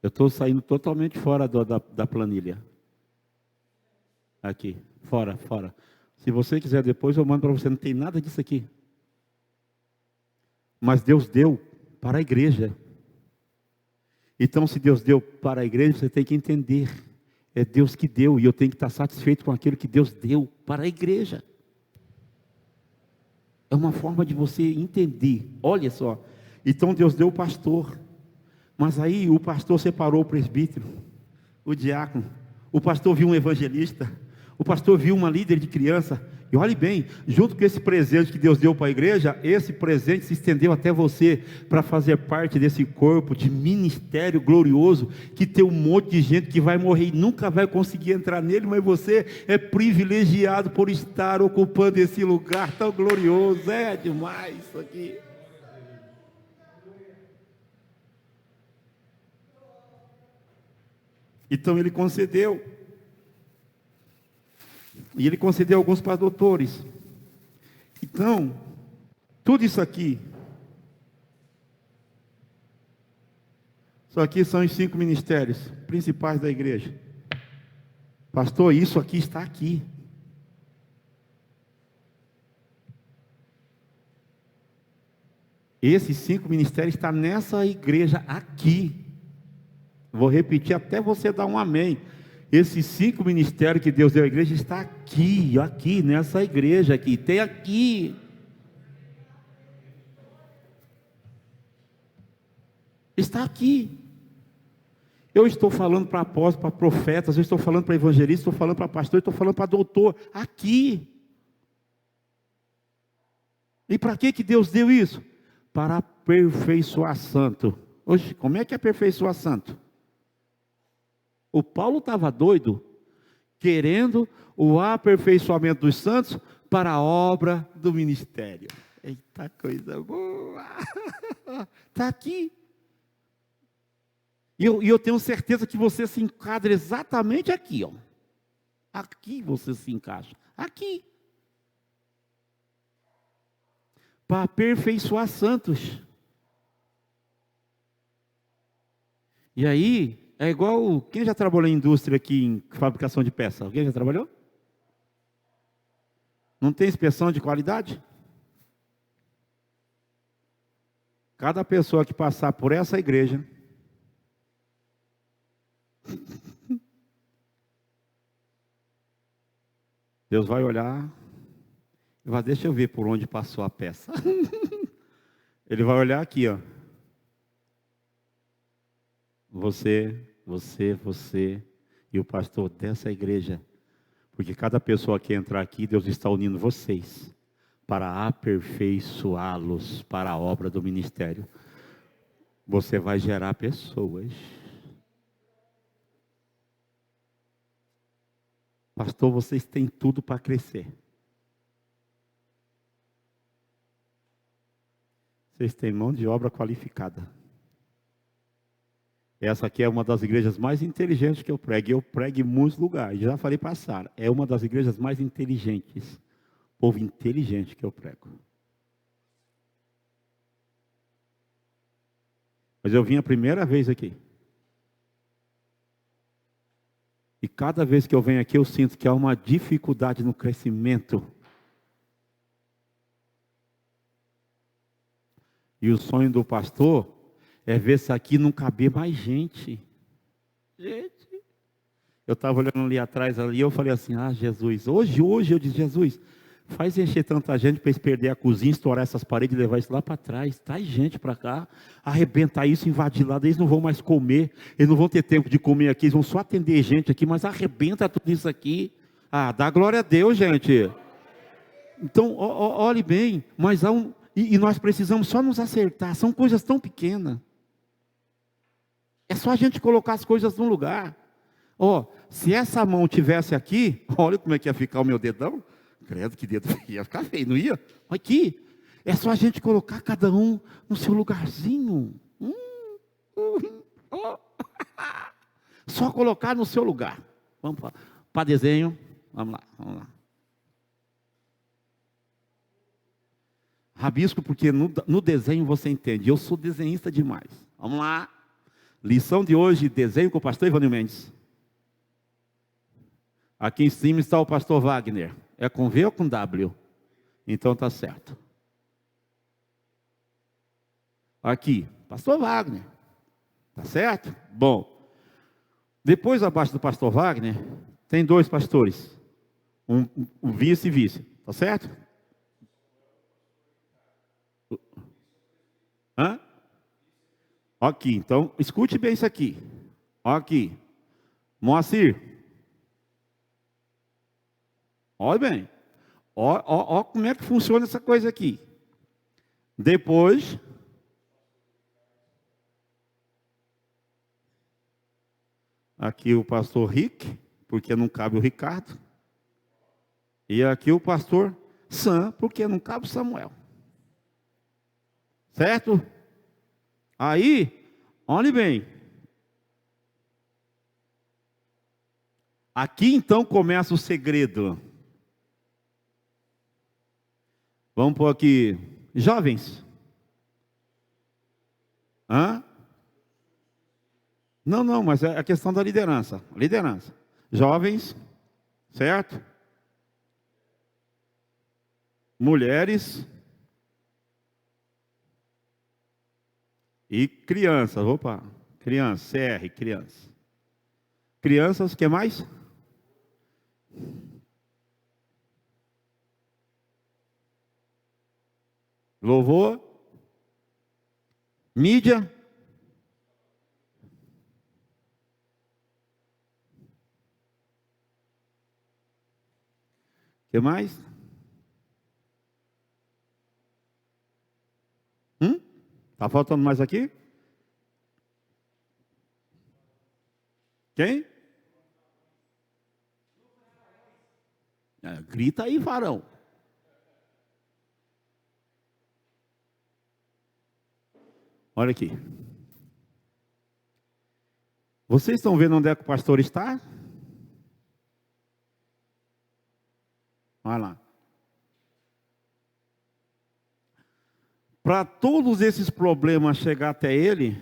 Eu estou saindo totalmente fora da planilha. Aqui, fora. Se você quiser depois, eu mando para você. Não tem nada disso aqui. Mas Deus deu para a igreja. Então, se Deus deu para a igreja, você tem que entender. É Deus que deu, e eu tenho que estar satisfeito com aquilo que Deus deu para a igreja. É uma forma de você entender. Olha só. Então, Deus deu o pastor. Mas aí o pastor separou o presbítero, o diácono. O pastor viu um evangelista. O pastor viu uma líder de criança E olhe bem, junto com esse presente que Deus deu para a igreja, esse presente se estendeu até você, para fazer parte desse corpo de ministério glorioso, que tem um monte de gente que vai morrer e nunca vai conseguir entrar nele, mas você é privilegiado por estar ocupando esse lugar tão glorioso. É demais isso aqui. Então ele concedeu. E ele concedeu alguns para doutores. Então, tudo isso aqui são os 5 ministérios principais da igreja. Pastor, isso aqui está aqui. Esses 5 ministérios estão nessa igreja aqui. Vou repetir até você dar um amém. Esses 5 ministérios que Deus deu à igreja está aqui, aqui, nessa igreja aqui, tem aqui. Está aqui. Eu estou falando para apóstolos, para profetas, eu estou falando para evangelistas, estou falando para pastor, estou falando para doutor, aqui. E para que Deus deu isso? Para aperfeiçoar santo. Hoje, como é que é aperfeiçoar santo? O Paulo estava doido, querendo o aperfeiçoamento dos santos para a obra do ministério. Eita coisa boa! Está aqui. E eu tenho certeza que você se enquadra exatamente aqui, ó. Aqui você se encaixa. Aqui. Para aperfeiçoar santos. E aí, é igual, quem já trabalhou em indústria aqui, em fabricação de peças? Alguém já trabalhou? Não tem inspeção de qualidade? Cada pessoa que passar por essa igreja, Deus vai olhar e vai, deixa eu ver por onde passou a peça. Ele vai olhar aqui, ó. Você e o pastor dessa igreja, porque cada pessoa que entrar aqui, Deus está unindo vocês para aperfeiçoá-los para a obra do ministério. Você vai gerar pessoas. Pastor, vocês têm tudo para crescer. Vocês têm mão de obra qualificada. Essa aqui é uma das igrejas mais inteligentes que eu prego. Eu prego em muitos lugares. Já falei para a Sara. É uma das igrejas mais inteligentes. Povo inteligente que eu prego. Mas eu vim a primeira vez aqui. E cada vez que eu venho aqui, eu sinto que há uma dificuldade no crescimento. E o sonho do pastor é ver se aqui não caber mais gente. Eu estava olhando ali atrás, ali, eu falei assim, Jesus, hoje eu disse, Jesus, faz encher tanta gente para eles perder a cozinha, estourar essas paredes e levar isso lá para trás. Traz gente para cá, arrebentar isso, invadir lá, eles não vão mais comer, eles não vão ter tempo de comer aqui, eles vão só atender gente aqui, mas arrebenta tudo isso aqui. Dá glória a Deus, gente. Então, olhe bem, mas há um... E nós precisamos só nos acertar, são coisas tão pequenas. É só a gente colocar as coisas no lugar. Se essa mão tivesse aqui, olha como é que ia ficar o meu dedão. Credo, que dedo ia ficar feio, não ia? Aqui, é só a gente colocar cada um no seu lugarzinho. Só colocar no seu lugar. Vamos para desenho. Vamos lá. Rabisco, porque no desenho você entende. Eu sou desenhista demais. Vamos lá. Lição de hoje, desenho com o pastor Ivanil Mendes. Aqui em cima está o pastor Wagner. É com V ou com W? Então está certo. Aqui, pastor Wagner. Está certo? Bom. Depois, abaixo do pastor Wagner, tem 2 pastores. Um vice e vice. Está certo? Aqui, então, escute bem isso aqui. Aqui. Moacir. Olha bem. Ó como é que funciona essa coisa aqui. Depois, aqui o pastor Rick, porque não cabe o Ricardo. E aqui o pastor Sam, porque não cabe o Samuel. Certo? Aí, olhe bem. Aqui então começa o segredo. Vamos pôr aqui, jovens. Hã? Não, mas é a questão da liderança. Liderança. Jovens, certo? Mulheres e crianças. Opa, crianças, CR, crianças. Crianças, o que mais? Louvor, mídia, o que mais? Tá faltando mais aqui? Quem? Grita aí, varão. Olha aqui. Vocês estão vendo onde é que o pastor está? Olha lá. Para todos esses problemas chegar até ele,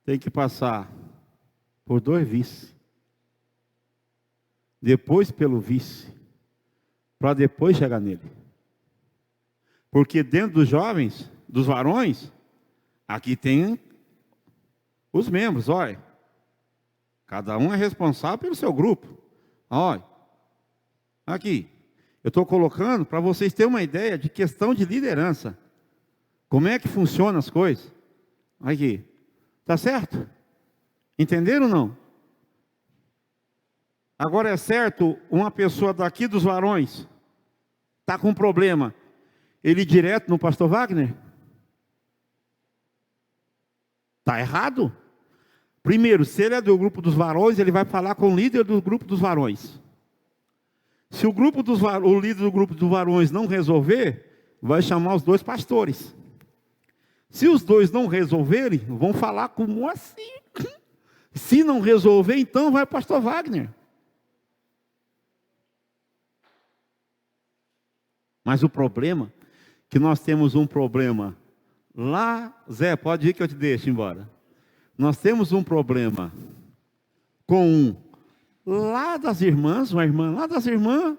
tem que passar por 2 vices. Depois pelo vice, para depois chegar nele. Porque dentro dos jovens, dos varões, aqui tem os membros, olha. Cada um é responsável pelo seu grupo. Olha. Aqui. Eu estou colocando para vocês terem uma ideia de questão de liderança. Como é que funcionam as coisas? Aqui. Tá certo? Entenderam ou não? Agora é certo, uma pessoa daqui dos varões está com um problema. Ele ir direto no pastor Wagner? Está errado. Primeiro, se ele é do grupo dos varões, ele vai falar com o líder do grupo dos varões. Se o líder do grupo dos varões não resolver, vai chamar os 2 pastores. Se os 2 não resolverem, vão falar como assim? Se não resolver, então vai o pastor Wagner. Mas o problema, que nós temos um problema lá, Zé, pode ir que eu te deixo embora. Nós temos um problema com lá das irmãs, uma irmã lá das irmãs,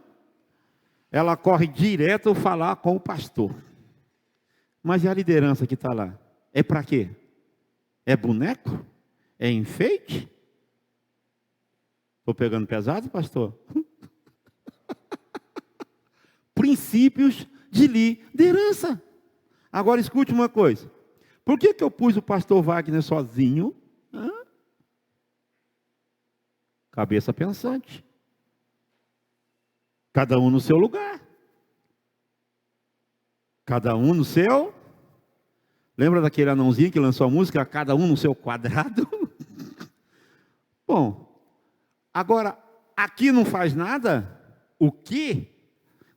ela corre direto falar com o pastor. Mas e a liderança que está lá? É para quê? É boneco? É enfeite? Estou pegando pesado, pastor? Princípios de liderança. Agora escute uma coisa. Por que eu pus o pastor Wagner sozinho? Cabeça pensante. Cada um no seu lugar. Cada um no seu. Lembra daquele anãozinho que lançou a música? Cada um no seu quadrado. Bom, agora, aqui não faz nada. O que?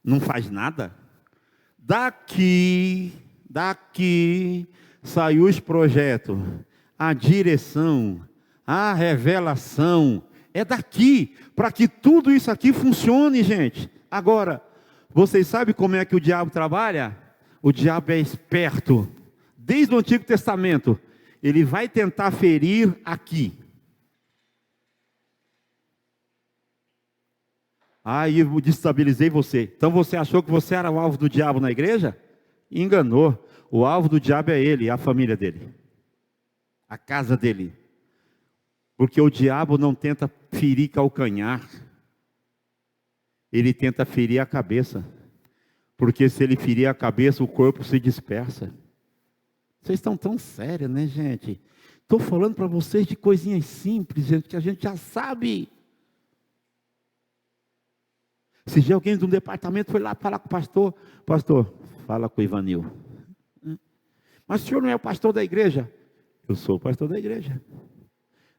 Não faz nada. Daqui saiu os projetos, a direção, a revelação. É daqui, para que tudo isso aqui funcione, gente. Agora, vocês sabem como é que o diabo trabalha? O diabo é esperto. Desde o Antigo Testamento, ele vai tentar ferir aqui. Aí eu destabilizei você. Então você achou que você era o alvo do diabo na igreja? Enganou. O alvo do diabo é ele, a família dele. A casa dele. Porque o diabo não tenta ferir calcanhar. Ele tenta ferir a cabeça. Porque se ele ferir a cabeça, o corpo se dispersa. Vocês estão tão sérios, né, gente? Estou falando para vocês de coisinhas simples, gente, que a gente já sabe. Se já alguém de um departamento foi lá falar com o pastor, pastor, fala com o Ivanil. Mas o senhor não é o pastor da igreja? Eu sou o pastor da igreja.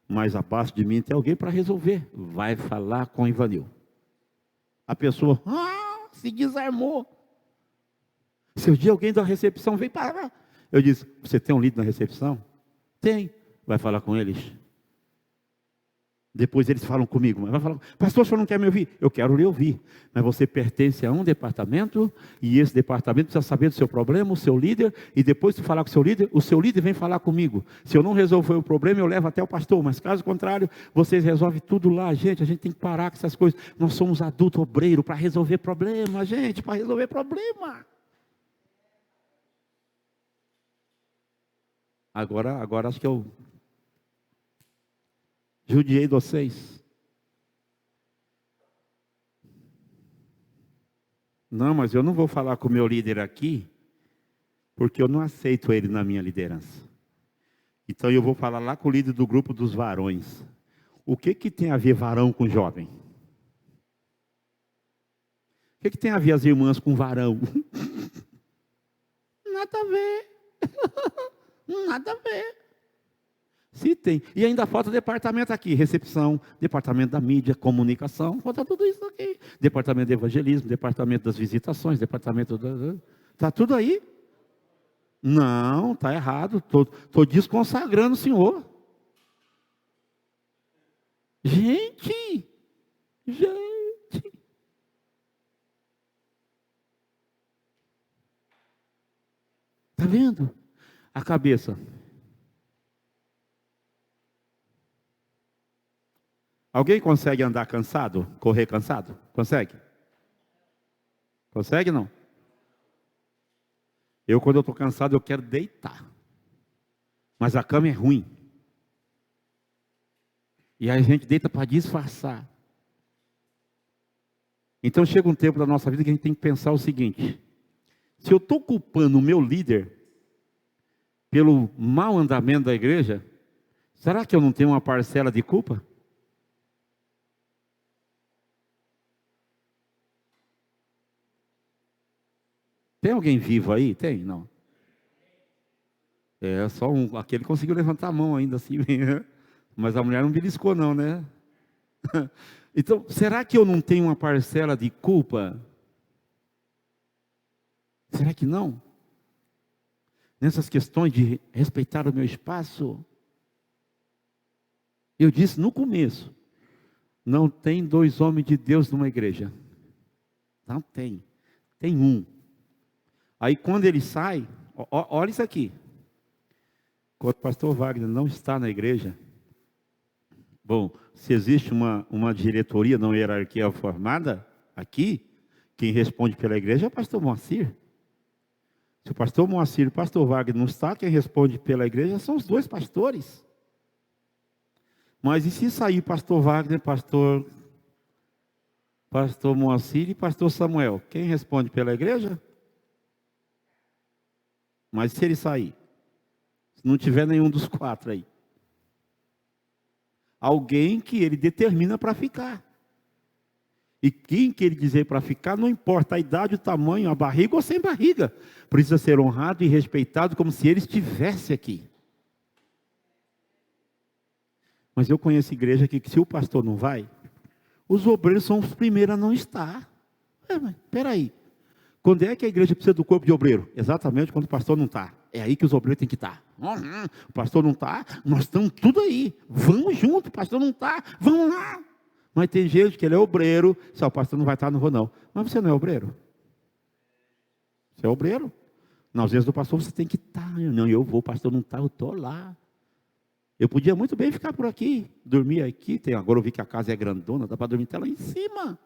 Mas abaixo de mim tem alguém para resolver. Vai falar com o Ivanil. A pessoa se desarmou. Se o dia alguém da recepção veio para lá. Eu disse, você tem um líder na recepção? Tem. Vai falar com eles. Depois eles falam comigo. Mas vai falar, pastor, o senhor não quer me ouvir? Eu quero lhe ouvir. Mas você pertence a um departamento, e esse departamento precisa saber do seu problema, o seu líder, e depois de falar com o seu líder vem falar comigo. Se eu não resolver o problema, eu levo até o pastor. Mas caso contrário, vocês resolvem tudo lá, gente. A gente tem que parar com essas coisas. Nós somos adultos obreiros para resolver problema, gente, para resolver problema. Agora acho que eu judiei de vocês. Não, mas eu não vou falar com o meu líder aqui, porque eu não aceito ele na minha liderança. Então eu vou falar lá com o líder do grupo dos varões. O que tem a ver varão com jovem? O que tem a ver as irmãs com varão? Nada a ver. Nada a ver. Se tem. E ainda falta departamento aqui, recepção, departamento da mídia, comunicação, falta tudo isso aqui. Departamento de evangelismo, departamento das visitações, departamento da... Está tudo aí? Não, está errado. Estou desconsagrando o senhor. Gente! Está vendo? A cabeça. Alguém consegue andar cansado? Correr cansado? Consegue? Consegue não? Quando eu estou cansado, eu quero deitar. Mas a cama é ruim. E aí a gente deita para disfarçar. Então chega um tempo da nossa vida que a gente tem que pensar o seguinte. Se eu estou culpando o meu líder pelo mau andamento da igreja, será que eu não tenho uma parcela de culpa? Tem alguém vivo aí? Tem? Não. É só aquele conseguiu levantar a mão ainda assim. Mas a mulher não beliscou não, né? Então, será que eu não tenho uma parcela de culpa? Será que não? Nessas questões de respeitar o meu espaço. Eu disse no começo, não tem dois homens de Deus numa igreja. Não tem. Tem um. Aí quando ele sai, olha isso aqui. Quando o pastor Wagner não está na igreja, bom, se existe uma diretoria, não hierarquia formada aqui, quem responde pela igreja é o pastor Moacir. Se o pastor Moacir e o pastor Wagner não está, quem responde pela igreja são os dois pastores. Mas e se sair pastor Wagner, pastor Moacir e pastor Samuel? Quem responde pela igreja? Mas se ele sair, se não tiver nenhum dos quatro aí, alguém que ele determina para ficar. E quem que ele dizer para ficar, não importa a idade, o tamanho, a barriga ou sem barriga. Precisa ser honrado e respeitado como se ele estivesse aqui. Mas eu conheço igreja que se o pastor não vai, os obreiros são os primeiros a não estar. Mas espera aí. Quando é que a igreja precisa do corpo de obreiro? Exatamente quando o pastor não está. É aí que os obreiros têm que estar. O pastor não está, nós estamos tudo aí. Vamos junto, o pastor não está, vamos lá. Mas tem gente que ele é obreiro, o pastor não vai estar, não vou não. Mas você não é obreiro? Você é obreiro? Não, às vezes do pastor você tem que estar. Não, eu vou, o pastor não está, eu estou lá. Eu podia muito bem ficar por aqui, dormir aqui. Agora eu vi que a casa é grandona, dá para dormir até lá em cima.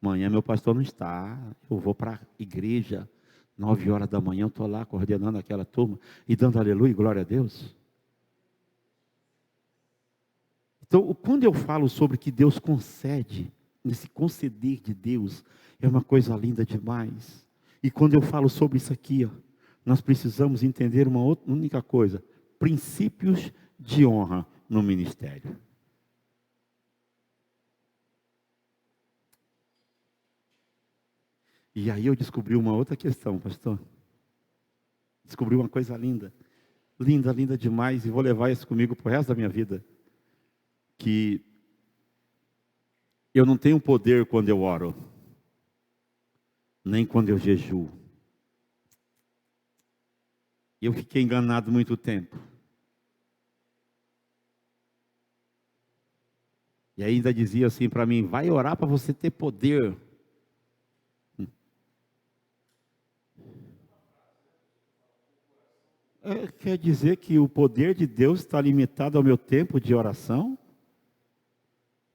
Amanhã meu pastor não está, eu vou para a igreja, 9 horas da manhã, eu estou lá coordenando aquela turma e dando aleluia e glória a Deus. Então, quando eu falo sobre que Deus concede, esse conceder de Deus é uma coisa linda demais. E quando eu falo sobre isso aqui, nós precisamos entender uma única coisa: princípios de honra no ministério. E aí eu descobri uma outra questão, pastor. Descobri uma coisa linda. Linda, linda demais. E vou levar isso comigo para o resto da minha vida. Que eu não tenho poder quando eu oro. Nem quando eu jejuo. Eu fiquei enganado muito tempo. E ainda dizia assim para mim, vai orar para você ter poder. Quer dizer que o poder de Deus está limitado ao meu tempo de oração?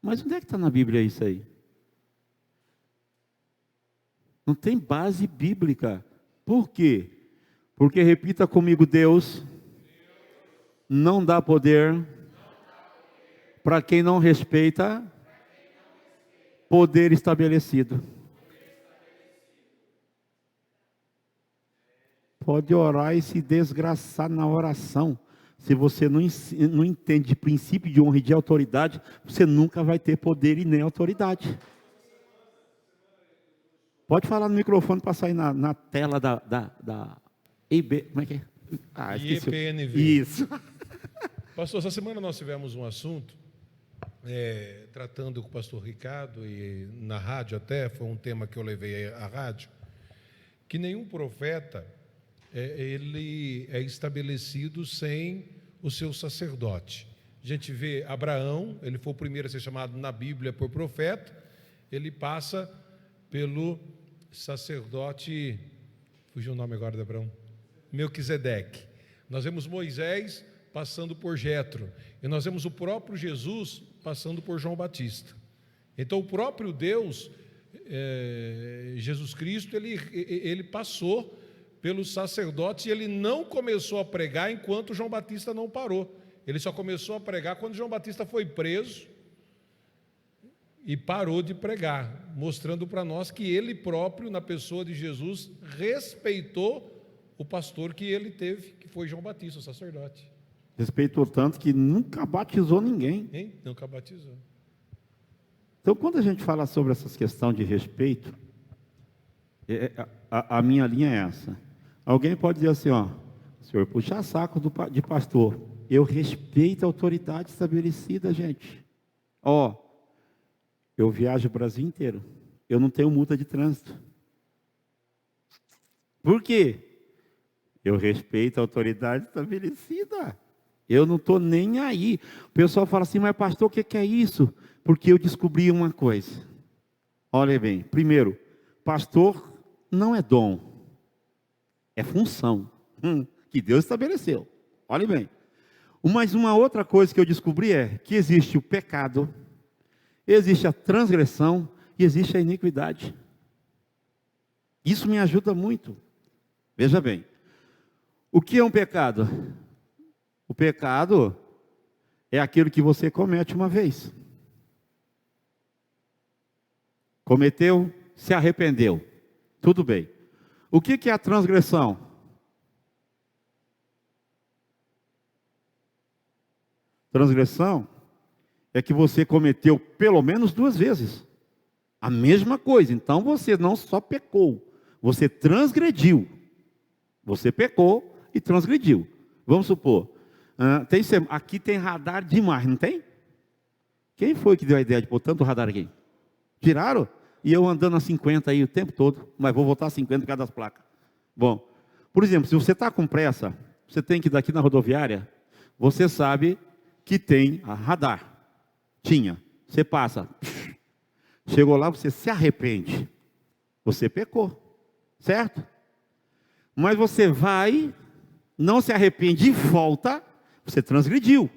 Mas onde é que está na Bíblia isso aí? Não tem base bíblica. Por quê? Porque, repita comigo, Deus não dá poder para quem não respeita poder estabelecido. Pode orar e se desgraçar na oração. Se você não entende princípio de honra e de autoridade, você nunca vai ter poder e nem autoridade. Pode falar no microfone para sair na tela da IB. Como é que é? Esqueci. IPNV. Isso. Pastor, essa semana nós tivemos um assunto, tratando com o pastor Ricardo, e na rádio até, foi um tema que eu levei à rádio, que nenhum profeta, ele é estabelecido sem o seu sacerdote. A gente vê Abraão, ele foi o primeiro a ser chamado na Bíblia por profeta, ele passa pelo sacerdote, fugiu o nome agora de Abraão, Melquisedeque. Nós vemos Moisés passando por Jetro, e nós vemos o próprio Jesus passando por João Batista. Então o próprio Deus, Jesus Cristo, ele passou pelo sacerdote, e ele não começou a pregar enquanto João Batista não parou. Ele só começou a pregar quando João Batista foi preso e parou de pregar, mostrando para nós que ele próprio, na pessoa de Jesus, respeitou o pastor que ele teve, que foi João Batista, o sacerdote. Respeitou tanto que nunca batizou ninguém. Hein? Nunca batizou. Então, quando a gente fala sobre essas questões de respeito, a minha linha é essa. Alguém pode dizer assim, ó, senhor, puxar saco de pastor. Eu respeito a autoridade estabelecida, gente. Ó, eu viajo o Brasil inteiro. Eu não tenho multa de trânsito. Por quê? Eu respeito a autoridade estabelecida. Eu não estou nem aí. O pessoal fala assim, mas pastor, o que é isso? Porque eu descobri uma coisa. Olha bem, primeiro, pastor não é dom. É função que Deus estabeleceu. Olha bem. Mas uma outra coisa que eu descobri é que existe o pecado, existe a transgressão e existe a iniquidade. Isso me ajuda muito. Veja bem. O que é um pecado? O pecado é aquilo que você comete uma vez. Cometeu, se arrependeu. Tudo bem. O que é a transgressão? Transgressão é que você cometeu pelo menos 2 vezes a mesma coisa. Então você não só pecou, você transgrediu. Você pecou e transgrediu. Vamos supor, aqui tem radar demais, não tem? Quem foi que deu a ideia de pôr tanto radar aqui? Tiraram? E eu andando a 50 aí o tempo todo, mas vou voltar a 50 por causa das placas. Bom, por exemplo, se você está com pressa, você tem que ir daqui na rodoviária, você sabe que tem a radar. Tinha. Você passa. Chegou lá, você se arrepende. Você pecou. Certo? Mas você vai, não se arrepende e volta, você transgrediu.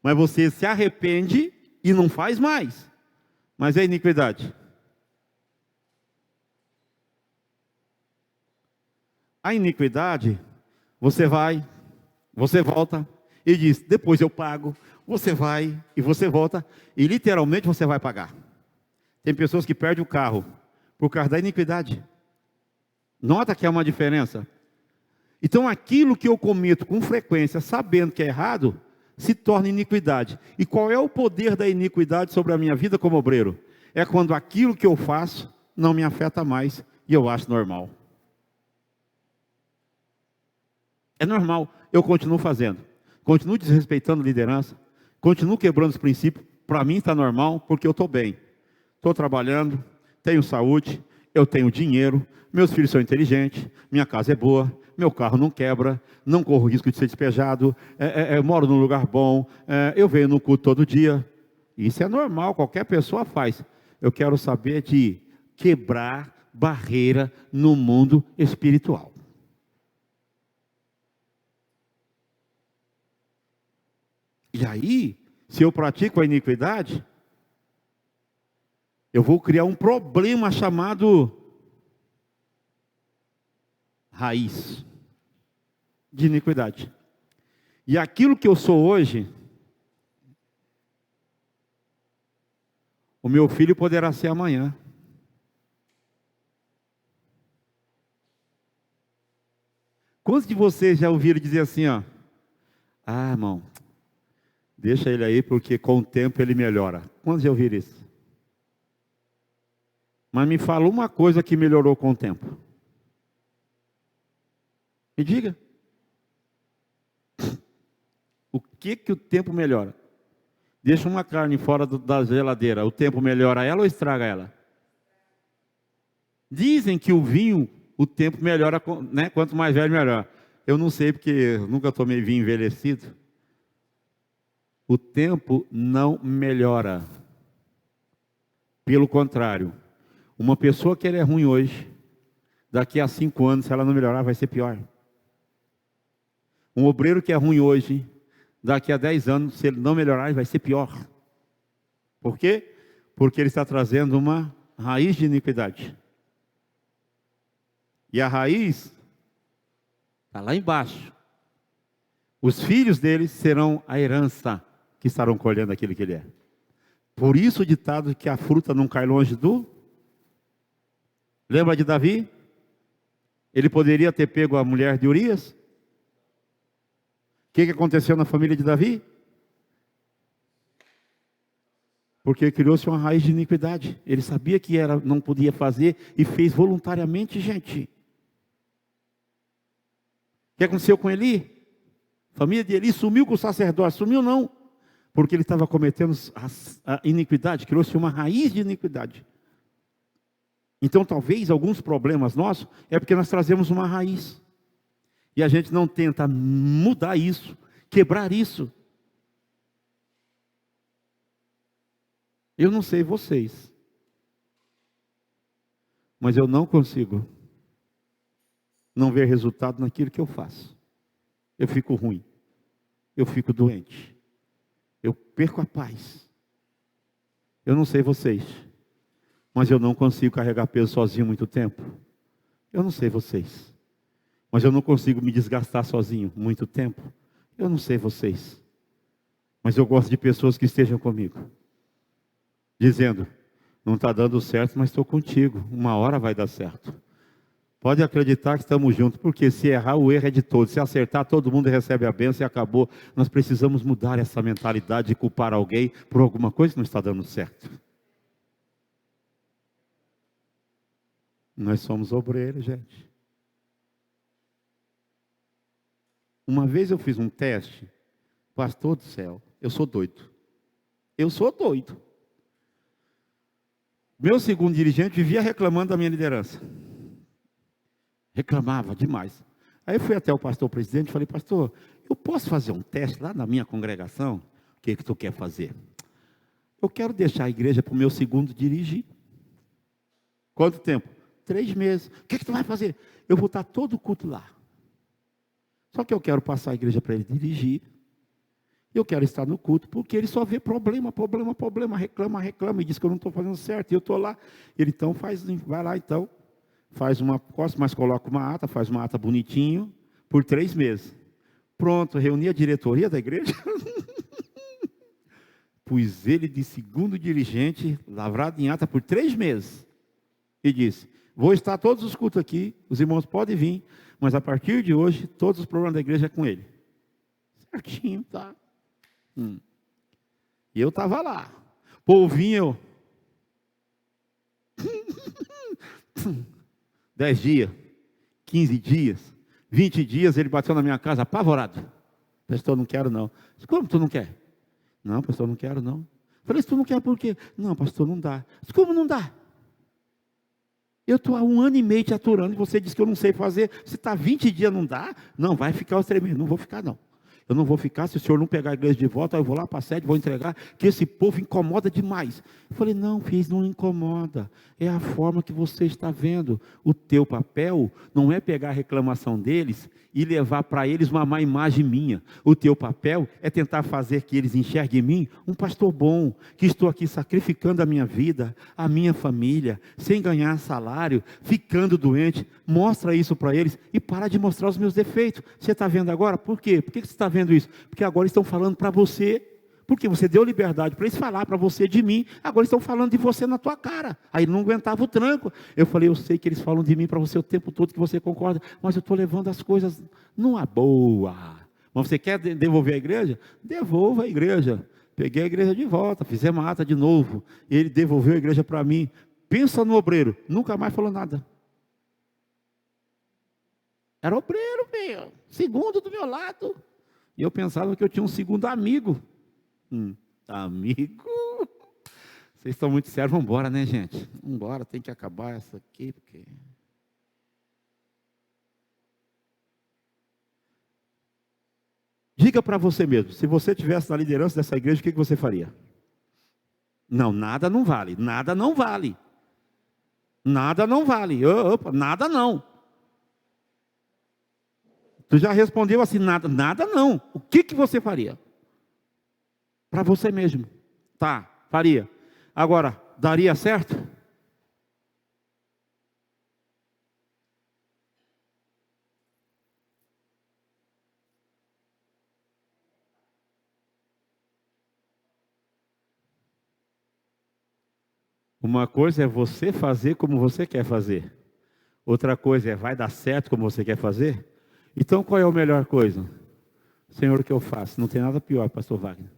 Mas você se arrepende e não faz mais. Mas é iniquidade. A iniquidade, você vai, você volta e diz, depois eu pago. Você vai e você volta e literalmente você vai pagar. Tem pessoas que perdem o carro por causa da iniquidade. Nota que há uma diferença. Então aquilo que eu cometo com frequência, sabendo que é errado, se torna iniquidade. E qual é o poder da iniquidade sobre a minha vida como obreiro? É quando aquilo que eu faço não me afeta mais E eu acho normal. É normal. Eu continuo fazendo. Continuo desrespeitando a liderança. Continuo quebrando os princípios. Para mim está normal, porque eu estou bem. Estou trabalhando, tenho saúde, eu tenho dinheiro, meus filhos são inteligentes, minha casa é boa, meu carro não quebra, não corro risco de ser despejado, eu moro num lugar bom, eu venho no culto todo dia. Isso é normal, qualquer pessoa faz. Eu quero saber de quebrar barreira no mundo espiritual. E aí, se eu pratico a iniquidade, eu vou criar um problema chamado raiz de iniquidade. E aquilo que eu sou hoje, o meu filho poderá ser amanhã. Quantos de vocês já ouviram dizer assim, ó? Ah, irmão, deixa ele aí porque com o tempo ele melhora. Quantos já ouviram isso? Mas me fala uma coisa que melhorou com o tempo. Me diga. O que o tempo melhora? Deixa uma carne fora da geladeira, o tempo melhora ela ou estraga ela? Dizem que o vinho, o tempo melhora, né? Quanto mais velho, melhor. Eu não sei porque nunca tomei vinho envelhecido. O tempo não melhora. Pelo contrário, uma pessoa que é ruim hoje, daqui a 5 anos, se ela não melhorar, vai ser pior. Um obreiro que é ruim hoje, daqui a 10 anos, se ele não melhorar, vai ser pior. Por quê? Porque ele está trazendo uma raiz de iniquidade. E a raiz está lá embaixo. Os filhos deles serão a herança que estarão colhendo aquilo que ele é. Por isso o ditado que a fruta não cai longe do... Lembra de Davi? Ele poderia ter pego a mulher de Urias? O que aconteceu na família de Davi? Porque criou-se uma raiz de iniquidade. Ele sabia que não podia fazer e fez voluntariamente, gente. O que aconteceu com Eli? A família de Eli sumiu com o sacerdote. Sumiu não. Porque ele estava cometendo a iniquidade. Criou-se uma raiz de iniquidade. Então talvez alguns problemas nossos é porque nós trazemos uma raiz. E a gente não tenta mudar isso, quebrar isso. Eu não sei vocês, mas eu não consigo não ver resultado naquilo que eu faço. Eu fico ruim, eu fico doente, eu perco a paz. Eu não sei vocês, mas eu não consigo carregar peso sozinho muito tempo. Eu não sei vocês, mas eu não consigo me desgastar sozinho muito tempo. Eu não sei vocês, mas eu gosto de pessoas que estejam comigo. Dizendo, não está dando certo, mas estou contigo. Uma hora vai dar certo. Pode acreditar que estamos juntos, porque se errar, o erro é de todos. Se acertar, todo mundo recebe a bênção e acabou. Nós precisamos mudar essa mentalidade de culpar alguém por alguma coisa que não está dando certo. Nós somos obreiros, gente. Uma vez eu fiz um teste, pastor do céu, eu sou doido. Eu sou doido. Meu segundo dirigente vivia reclamando da minha liderança. Reclamava demais. Aí eu fui até o pastor presidente e falei, pastor, eu posso fazer um teste lá na minha congregação? O que tu quer fazer? Eu quero deixar a igreja para o meu segundo dirigir. Quanto tempo? 3 meses. O que tu vai fazer? Eu vou estar todo o culto lá. Só que eu quero passar a igreja para ele dirigir. Eu quero estar no culto, porque ele só vê problema, reclama, e diz que eu não estou fazendo certo, e eu estou lá. Ele então vai lá então, faz uma costa, mas coloca uma ata, faz uma ata bonitinho, por 3 meses. Pronto, reuni a diretoria da igreja, pus ele de segundo dirigente, lavrado em ata por 3 meses, e disse, vou estar todos os cultos aqui, os irmãos podem vir, mas a partir de hoje, todos os problemas da igreja é com ele. Certinho, tá? E eu estava lá. Polvinho. 10 dias, 15 dias, 20 dias, ele bateu na minha casa apavorado. Pastor, não quero não. Disse, como tu não quer? Não, pastor, não quero não. Falei, se tu não quer por quê? Não, pastor, não dá. Disse, como não dá? Eu estou há 1 ano e meio te aturando e você disse que eu não sei fazer. Se está 20 dias, não dá? Não, vai ficar os tremendos. Não vou ficar não. Eu não vou ficar, se o senhor não pegar a igreja de volta, eu vou lá para a sede, vou entregar, que esse povo incomoda demais. Eu falei, não, filho, não incomoda. É a forma que você está vendo. O teu papel não é pegar a reclamação deles e levar para eles uma má imagem minha. O teu papel é tentar fazer que eles enxerguem em mim um pastor bom, que estou aqui sacrificando a minha vida, a minha família, sem ganhar salário, ficando doente. Mostra isso para eles e para de mostrar os meus defeitos. Você está vendo agora? Por quê? Por que você está vendo isso? Porque agora estão falando para você. Porque você deu liberdade para eles falar para você de mim, agora estão falando de você na tua cara. Aí não aguentava o tranco. Eu falei, eu sei que eles falam de mim para você o tempo todo, que você concorda, mas eu estou levando as coisas numa boa. Mas você quer devolver a igreja? Devolva a igreja. Peguei a igreja de volta, fizemos a ata de novo. Ele devolveu a igreja para mim. Pensa no obreiro, nunca mais falou nada. Era obreiro, meu, segundo do meu lado. E eu pensava que eu tinha um segundo amigo. Amigo? Vocês estão muito sérios, vamos embora, né, gente? Vamos embora, tem que acabar essa aqui, porque... Diga para você mesmo, se você estivesse na liderança dessa igreja, o que você faria? Não, nada não vale, nada não vale. Nada não vale, opa, nada não. Tu já respondeu assim, nada, nada não. O que você faria? Para você mesmo. Tá, faria. Agora, daria certo? Uma coisa é você fazer como você quer fazer. Outra coisa é, vai dar certo como você quer fazer? Então, qual é a melhor coisa? Senhor, o que eu faço? Não tem nada pior, pastor Wagner,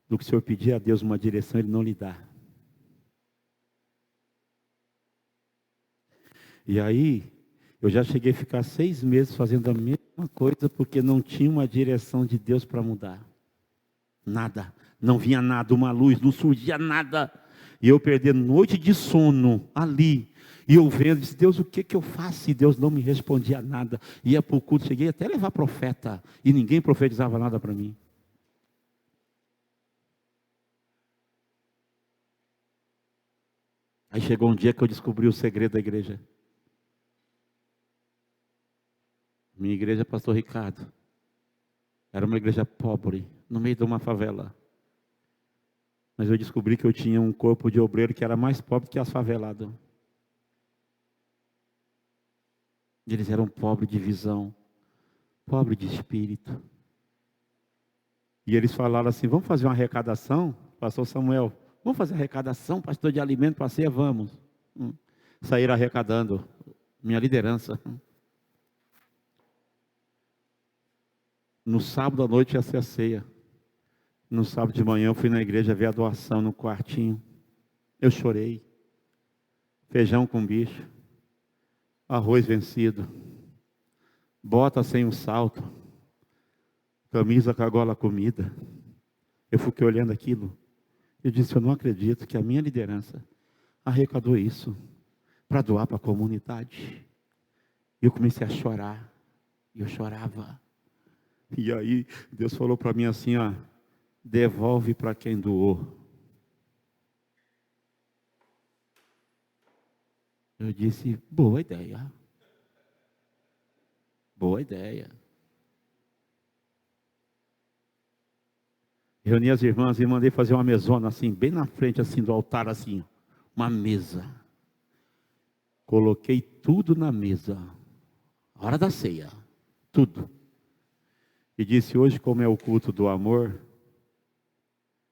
do que o senhor pedir a Deus uma direção e Ele não lhe dá. E aí, eu já cheguei a ficar 6 meses fazendo a mesma coisa, porque não tinha uma direção de Deus para mudar. Nada, não vinha nada, uma luz, não surgia nada. E eu perdendo noite de sono ali. E eu vendo, disse, Deus, o que eu faço? E Deus não me respondia nada. Ia para o culto, cheguei até a levar profeta. E ninguém profetizava nada para mim. Aí chegou um dia que eu descobri o segredo da igreja. Minha igreja, pastor Ricardo, era uma igreja pobre, no meio de uma favela. Mas eu descobri que eu tinha um corpo de obreiro que era mais pobre que as faveladas. Eles eram pobres de visão, pobres de espírito. E eles falaram assim, vamos fazer uma arrecadação, pastor Samuel, vamos fazer arrecadação, pastor de alimento para ceia, vamos. Saíram arrecadando, minha liderança. No sábado à noite ia ser a ceia. No sábado de manhã eu fui na igreja ver a doação no quartinho. Eu chorei. Feijão com bicho. Arroz vencido. Bota sem um salto. Camisa com a gola comida. Eu fiquei olhando aquilo. Eu disse, eu não acredito que a minha liderança arrecadou isso para doar para a comunidade. E eu comecei a chorar. E eu chorava. E aí Deus falou para mim assim, ó, devolve para quem doou. Eu disse, boa ideia. Boa ideia. Reuni as irmãs e mandei fazer uma mesona assim, bem na frente assim do altar assim, uma mesa. Coloquei tudo na mesa. Hora da ceia, tudo. E disse, hoje como é o culto do amor,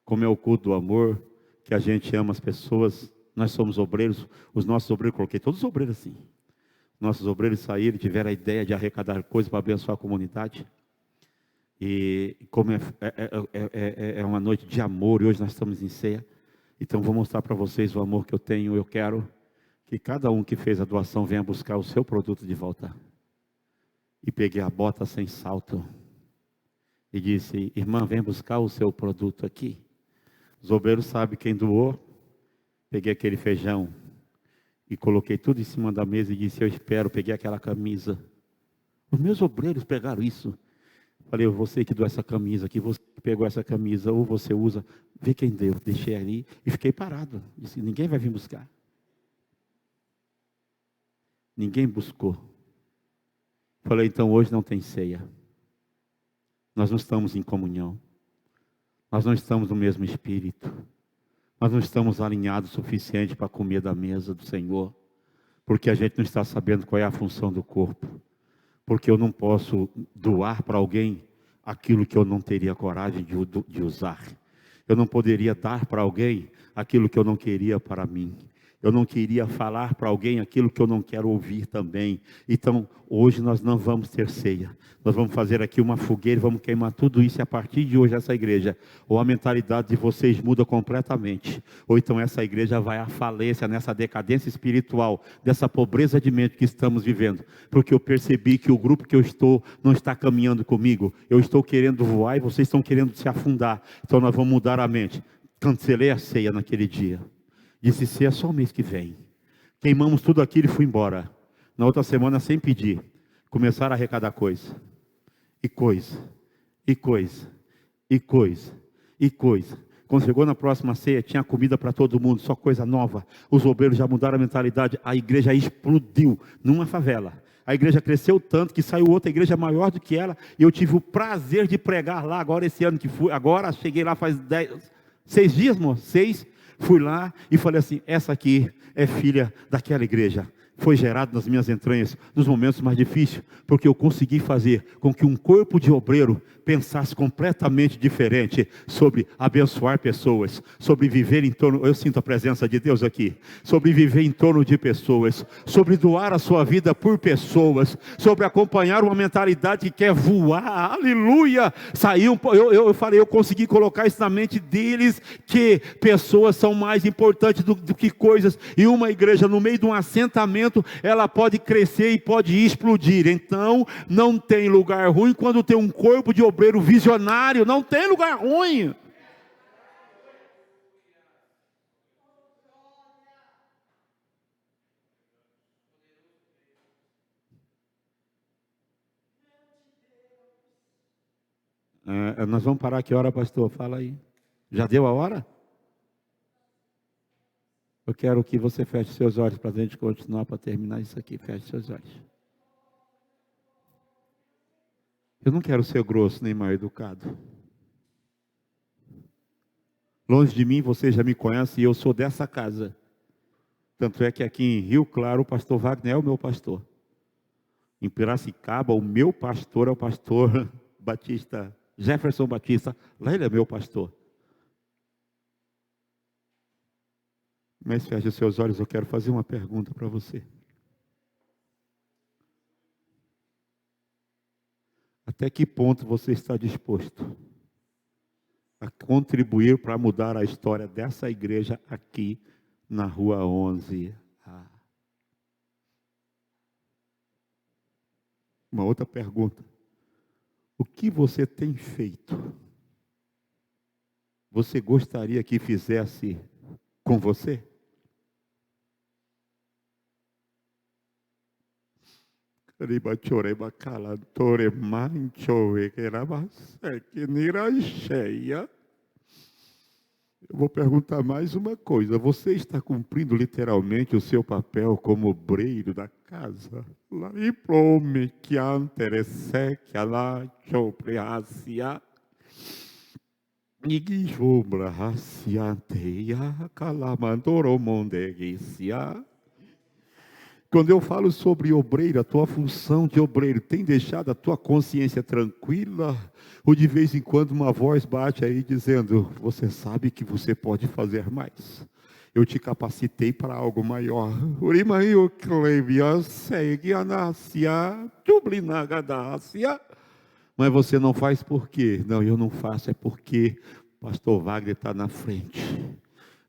como é o culto do amor, que a gente ama as pessoas, nós somos obreiros, os nossos obreiros, coloquei todos os obreiros assim. Nossos obreiros saíram, tiveram a ideia de arrecadar coisas para abençoar a comunidade. E como é uma noite de amor, e hoje nós estamos em ceia, então vou mostrar para vocês o amor que eu tenho, eu quero que cada um que fez a doação venha buscar o seu produto de volta. E peguei a bota sem salto e disse: irmã, vem buscar o seu produto aqui. Os obreiros sabem quem doou. Peguei aquele feijão e coloquei tudo em cima da mesa e disse: eu espero. Peguei aquela camisa. Os meus obreiros pegaram isso. Falei: você que doou essa camisa aqui, você que pegou essa camisa, ou você usa, vê quem deu. Deixei ali e fiquei parado. Disse: ninguém vai vir buscar. Ninguém buscou. Falei: então hoje não tem ceia. Nós não estamos em comunhão. Nós não estamos no mesmo espírito. Nós não estamos alinhados o suficiente para comer da mesa do Senhor. Porque a gente não está sabendo qual é a função do corpo. Porque eu não posso doar para alguém aquilo que eu não teria coragem de usar. Eu não poderia dar para alguém aquilo que eu não queria para mim. Eu não queria falar para alguém aquilo que eu não quero ouvir também. Então, hoje nós não vamos ter ceia. Nós vamos fazer aqui uma fogueira, vamos queimar tudo isso. E a partir de hoje, essa igreja, ou a mentalidade de vocês muda completamente, ou então essa igreja vai à falência, nessa decadência espiritual, dessa pobreza de mente que estamos vivendo. Porque eu percebi que o grupo que eu estou não está caminhando comigo. Eu estou querendo voar e vocês estão querendo se afundar. Então nós vamos mudar a mente. Cancelei a ceia naquele dia. Disse: se é só o mês que vem. Queimamos tudo aquilo e fui embora. Na outra semana, sem pedir, começaram a arrecadar coisa. E coisa. E coisa. E coisa. E coisa. Quando chegou na próxima ceia, tinha comida para todo mundo, só coisa nova. Os obreiros já mudaram a mentalidade. A igreja explodiu numa favela. A igreja cresceu tanto que saiu outra igreja maior do que ela. E eu tive o prazer de pregar lá agora esse ano que fui. Agora cheguei lá faz 6 dias, moço, 6. Fui lá e falei assim: essa aqui é filha daquela igreja. Foi gerado nas minhas entranhas, nos momentos mais difíceis, porque eu consegui fazer com que um corpo de obreiro pensasse completamente diferente sobre abençoar pessoas, sobre viver em torno, eu sinto a presença de Deus aqui, sobre viver em torno de pessoas, sobre doar a sua vida por pessoas, sobre acompanhar uma mentalidade que quer voar, aleluia. Eu falei, eu consegui colocar isso na mente deles, que pessoas são mais importantes do que coisas, e uma igreja no meio de um assentamento, ela pode crescer e pode explodir. Então não tem lugar ruim quando tem um corpo de obreiro visionário. Não tem lugar ruim. Nós vamos parar que hora, pastor? Fala aí. Já deu a hora? Eu quero que você feche seus olhos para a gente continuar, para terminar isso aqui. Feche seus olhos. Eu não quero ser grosso nem mal educado. Longe de mim, você já me conhece e eu sou dessa casa. Tanto é que aqui em Rio Claro, o pastor Wagner é o meu pastor. Em Piracicaba, o meu pastor é o pastor Batista, Jefferson Batista. Lá ele é meu pastor. Mas feche os seus olhos, eu quero fazer uma pergunta para você. Até que ponto você está disposto a contribuir para mudar a história dessa igreja aqui na Rua 11A? Uma outra pergunta. O que você tem feito? Você gostaria que fizesse com você? Eu vou perguntar mais uma coisa. Você está cumprindo literalmente o seu papel como obreiro da casa? Quando eu falo sobre obreiro, a tua função de obreiro tem deixado a tua consciência tranquila? Ou de vez em quando uma voz bate aí dizendo: você sabe que você pode fazer mais. Eu te capacitei para algo maior. Mas você não faz por quê? Não, eu não faço, é porque pastor Wagner está na frente.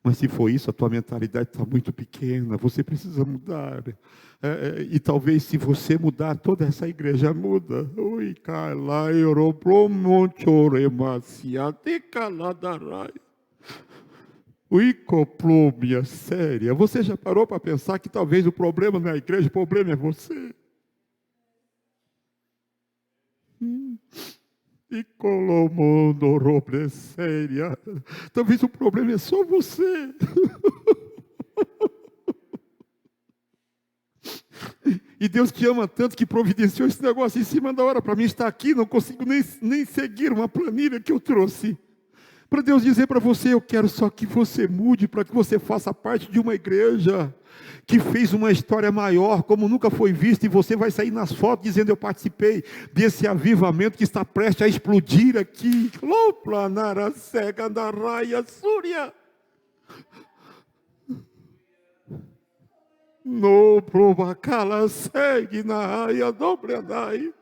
Mas se for isso, a tua mentalidade está muito pequena, você precisa mudar. E talvez se você mudar, toda essa igreja muda. Ui, cala, europromonchoremaciate caladarai. Ui, coplômia séria. Você já parou para pensar que talvez o problema não é a igreja, o problema é você? E colomondo roble séria. Talvez o problema é só você. E Deus te ama tanto que providenciou esse negócio em cima da hora. Para mim estar aqui, não consigo nem seguir uma planilha que eu trouxe. Para Deus dizer para você, eu quero só que você mude, para que você faça parte de uma igreja que fez uma história maior, como nunca foi vista, e você vai sair nas fotos dizendo, eu participei desse avivamento que está prestes a explodir aqui. Loplanara cega da raia súria. No provacala segue na raia dobredai.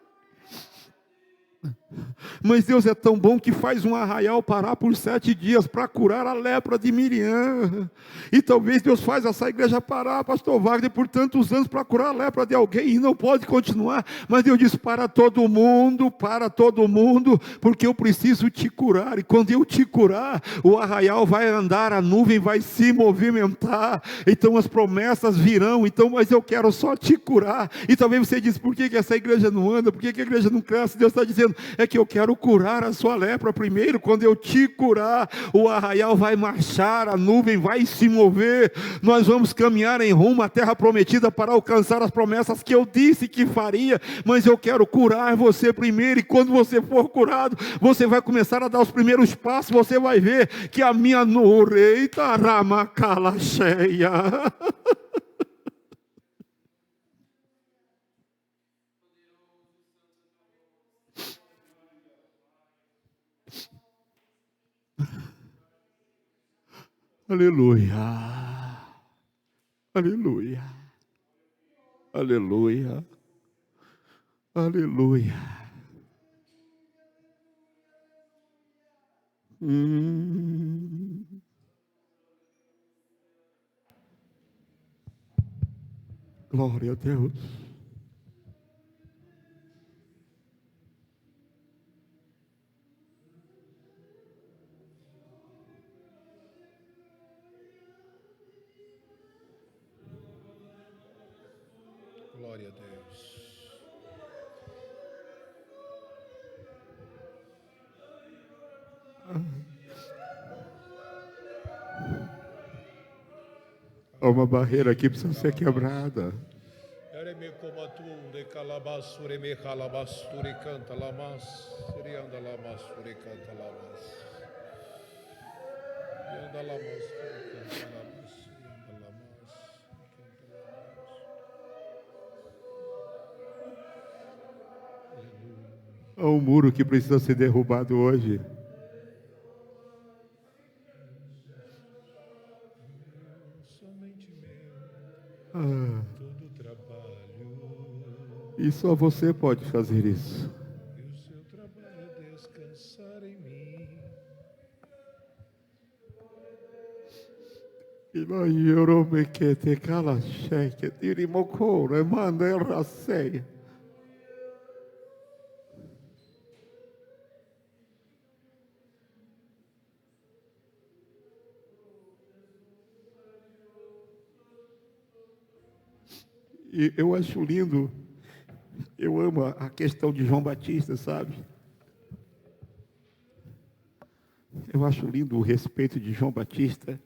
Mas Deus é tão bom que faz um arraial parar por 7 dias para curar a lepra de Miriam. E talvez Deus faz essa igreja parar, pastor Wagner, por tantos anos para curar a lepra de alguém e não pode continuar. Mas Deus diz, para todo mundo, porque eu preciso te curar. E quando eu te curar, o arraial vai andar, a nuvem vai se movimentar. Então as promessas virão. Então, mas eu quero só te curar. E talvez você diz, por que essa igreja não anda? Por que a igreja não cresce? Deus está dizendo, é que eu quero curar a sua lepra primeiro. Quando eu te curar, o arraial vai marchar, a nuvem vai se mover, nós vamos caminhar em rumo à terra prometida para alcançar as promessas que eu disse que faria, mas eu quero curar você primeiro, e quando você for curado, você vai começar a dar os primeiros passos, você vai ver que a minha noreita ramacala cheia. Aleluia, aleluia, aleluia, aleluia. Glória a Deus. Glória a Deus. Há uma barreira aqui que precisa ser quebrada. Há um muro que precisa ser derrubado hoje. E só você pode fazer isso. E o seu trabalho é descansar em mim. E lá yorome que te cala cheque, tirimocora, manda erraceia. E eu acho lindo, eu amo a questão de João Batista, sabe? Eu acho lindo o respeito de João Batista,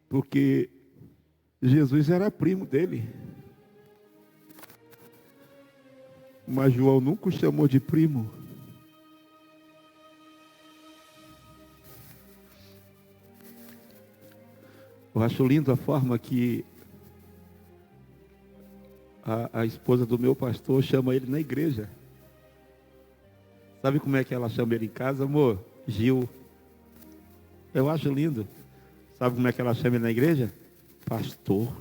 porque Jesus era primo dele. Mas João nunca o chamou de primo. Eu acho lindo a forma que a esposa do meu pastor chama ele na igreja. Sabe como é que ela chama ele em casa, amor? Gil. Eu acho lindo. Sabe como é que ela chama ele na igreja? Pastor.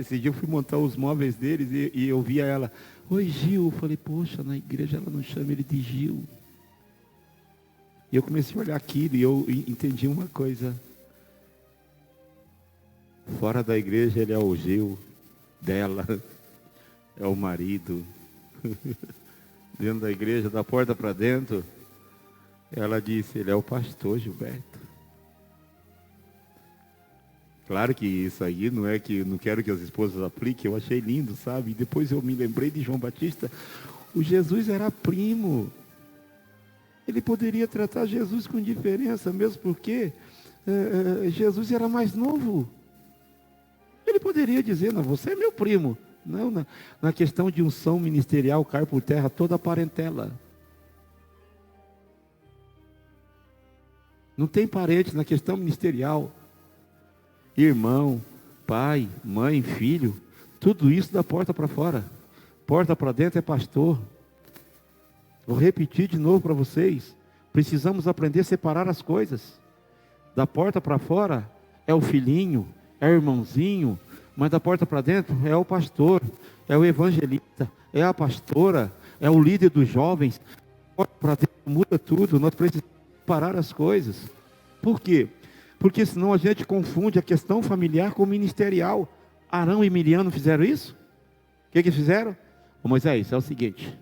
Esse dia eu fui montar os móveis deles e eu via ela. Oi, Gil. Eu falei, poxa, na igreja ela não chama ele de Gil. E eu comecei a olhar aquilo e eu entendi uma coisa. Fora da igreja ele é o Gil dela, é o marido. Dentro da igreja, da porta para dentro, ela disse, ele é o pastor Gilberto. Claro que isso aí não é que não quero que as esposas apliquem, eu achei lindo, sabe? E depois eu me lembrei de João Batista. O Jesus era primo. Ele poderia tratar Jesus com diferença, mesmo porque Jesus era mais novo. Ele poderia dizer, não, você é meu primo. Não, na questão de unção ministerial, cai por terra toda a parentela. Não tem parente na questão ministerial. Irmão, pai, mãe, filho, tudo isso da porta para fora. Porta para dentro é pastor. Vou repetir de novo para vocês. Precisamos aprender a separar as coisas. Da porta para fora é o filhinho, é o irmãozinho, mas da porta para dentro é o pastor, é o evangelista, é a pastora, é o líder dos jovens. Da porta para dentro muda tudo. Nós precisamos separar as coisas. Por quê? Porque senão a gente confunde a questão familiar com ministerial. Arão e Miriam não fizeram isso? O que eles fizeram? Ô Moisés, é o seguinte.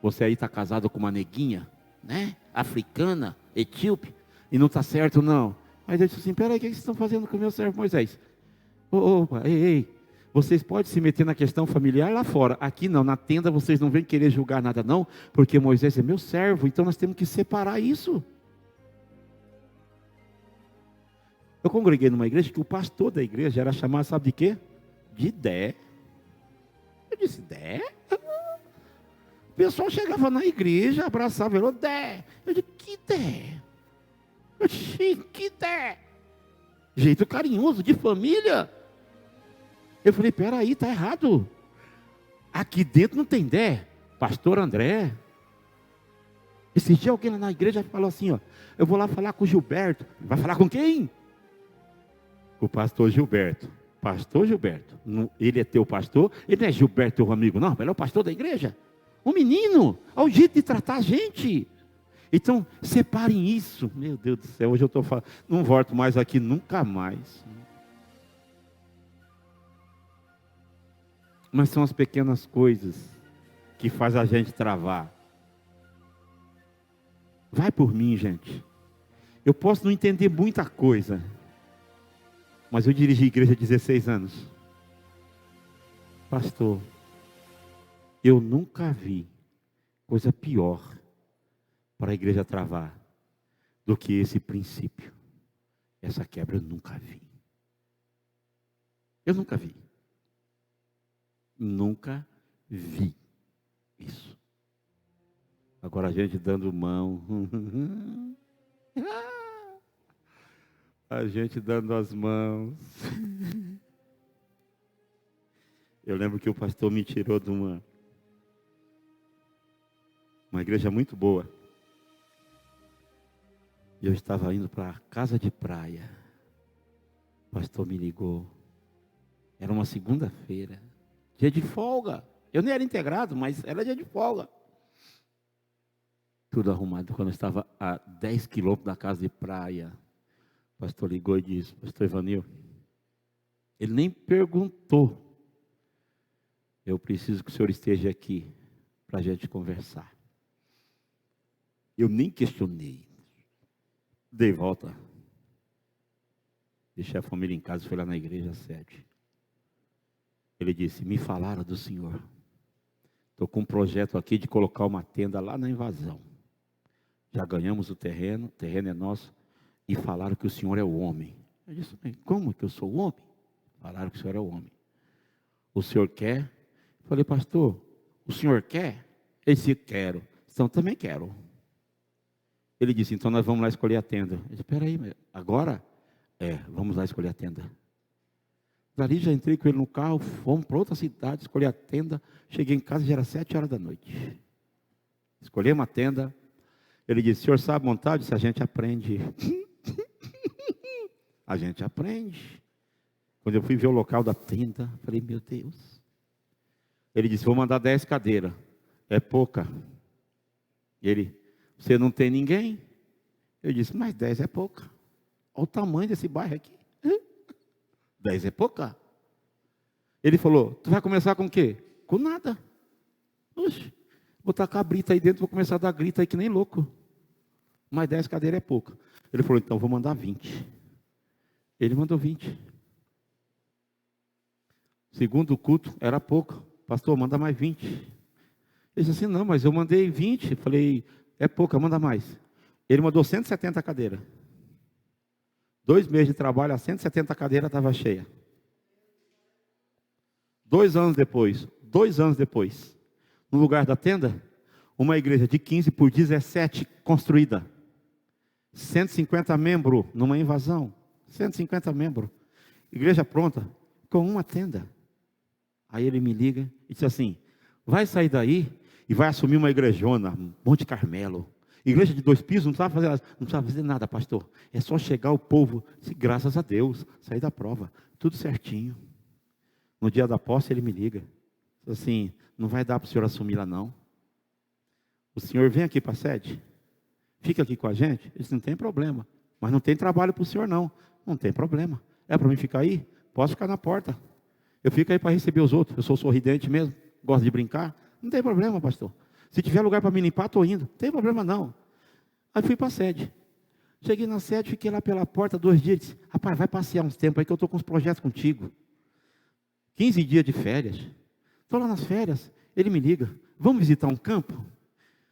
Você aí está casado com uma neguinha, né? Africana, etíope, e não está certo não. Mas ele disse assim, peraí, o que vocês estão fazendo com o meu servo Moisés? Opa, ei, vocês podem se meter na questão familiar lá fora. Aqui não, na tenda vocês não vêm querer julgar nada não, porque Moisés é meu servo, então nós temos que separar isso. Eu congreguei numa igreja que o pastor da igreja era chamado, sabe de quê? De Dé. Eu disse, Dé? O pessoal chegava na igreja, abraçava ele, Dé. Eu disse, que Dé? Eu disse, que Dé? Jeito carinhoso, de família. Eu falei, peraí, está errado. Aqui dentro não tem Dé. Pastor André. Esse dia alguém lá na igreja falou assim, ó, eu vou lá falar com o Gilberto. Vai falar com quem? O pastor Gilberto. Pastor Gilberto. Ele é teu pastor? Ele não é Gilberto, teu amigo, não. Ele é o pastor da igreja. Um menino. Olha o jeito de tratar a gente. Então, separem isso. Meu Deus do céu, hoje eu estou falando. Não volto mais aqui nunca mais. Mas são as pequenas coisas que faz a gente travar. Vai por mim, gente. Eu posso não entender muita coisa. Mas eu dirigi a igreja há 16 anos. Pastor, eu nunca vi coisa pior para a igreja travar do que esse princípio. Essa quebra eu nunca vi. Eu nunca vi. Nunca vi isso. Agora a gente dando mão. A gente dando as mãos. Eu lembro que o pastor me tirou de uma igreja muito boa. E eu estava indo para a casa de praia. O pastor me ligou. Era uma segunda-feira. Dia de folga. Eu nem era integrado, mas era dia de folga. Tudo arrumado. Quando eu estava a 10 quilômetros da casa de praia. O pastor ligou e disse, pastor Ivanil, ele nem perguntou. Eu preciso que o senhor esteja aqui para a gente conversar. Eu nem questionei. Dei volta. Deixei a família em casa e fui lá na igreja 7. Ele disse, me falaram do senhor. Estou com um projeto aqui de colocar uma tenda lá na invasão. Já ganhamos o terreno é nosso. E falaram que o senhor é o homem. Eu disse, como que eu sou o homem? Falaram que o senhor é o homem. O senhor quer? Eu falei, pastor, o senhor quer? Ele disse, quero. Então, também quero. Ele disse, então nós vamos lá escolher a tenda. Eu disse, espera aí, agora? Vamos lá escolher a tenda. Dali já entrei com ele no carro, fomos para outra cidade, escolhi a tenda. Cheguei em casa, já era 7 horas da noite. Escolhemos a tenda. Ele disse, o senhor sabe montar? Eu disse, a gente aprende. A gente aprende. Quando eu fui ver o local da tenda, falei, meu Deus. Ele disse, vou mandar 10 cadeiras. É pouca. Ele, você não tem ninguém? Eu disse, mas 10 é pouca. Olha o tamanho desse bairro aqui. 10 é pouca. Ele falou, tu vai começar com o quê? Com nada. Oxe, vou tacar a brita aí dentro, vou começar a dar grita aí que nem louco. Mas 10 cadeiras é pouca. Ele falou, então vou mandar 20. Ele mandou 20. Segundo culto, era pouco. Pastor, manda mais 20. Ele disse assim, não, mas eu mandei 20. Eu falei, é pouca, manda mais. Ele mandou 170 cadeiras. 2 meses de trabalho, a 170 cadeiras estava cheia. 2 anos depois, no lugar da tenda, uma igreja de 15 por 17 construída. 150 membros numa invasão. 150 membros. Igreja pronta, com uma tenda. Aí ele me liga e disse assim, vai sair daí e vai assumir uma igrejona, Monte Carmelo. Igreja de 2 pisos, não precisava fazer nada, pastor. É só chegar o povo, graças a Deus, sair da prova, tudo certinho. No dia da posse ele me liga, assim, não vai dar para o senhor assumir lá não. O senhor vem aqui para a sede, fica aqui com a gente. Ele disse, não tem problema, mas não tem trabalho para o senhor não. Não tem problema, é para mim ficar aí? Posso ficar na porta. Eu fico aí para receber os outros, eu sou sorridente mesmo, gosto de brincar. Não tem problema, pastor. Se tiver lugar para me limpar, estou indo. Não tem problema não. Aí fui para a sede. Cheguei na sede, fiquei lá pela porta 2 dias. Disse, rapaz, vai passear uns tempos aí que eu estou com uns projetos contigo. 15 dias de férias. Estou lá nas férias. Ele me liga, vamos visitar um campo?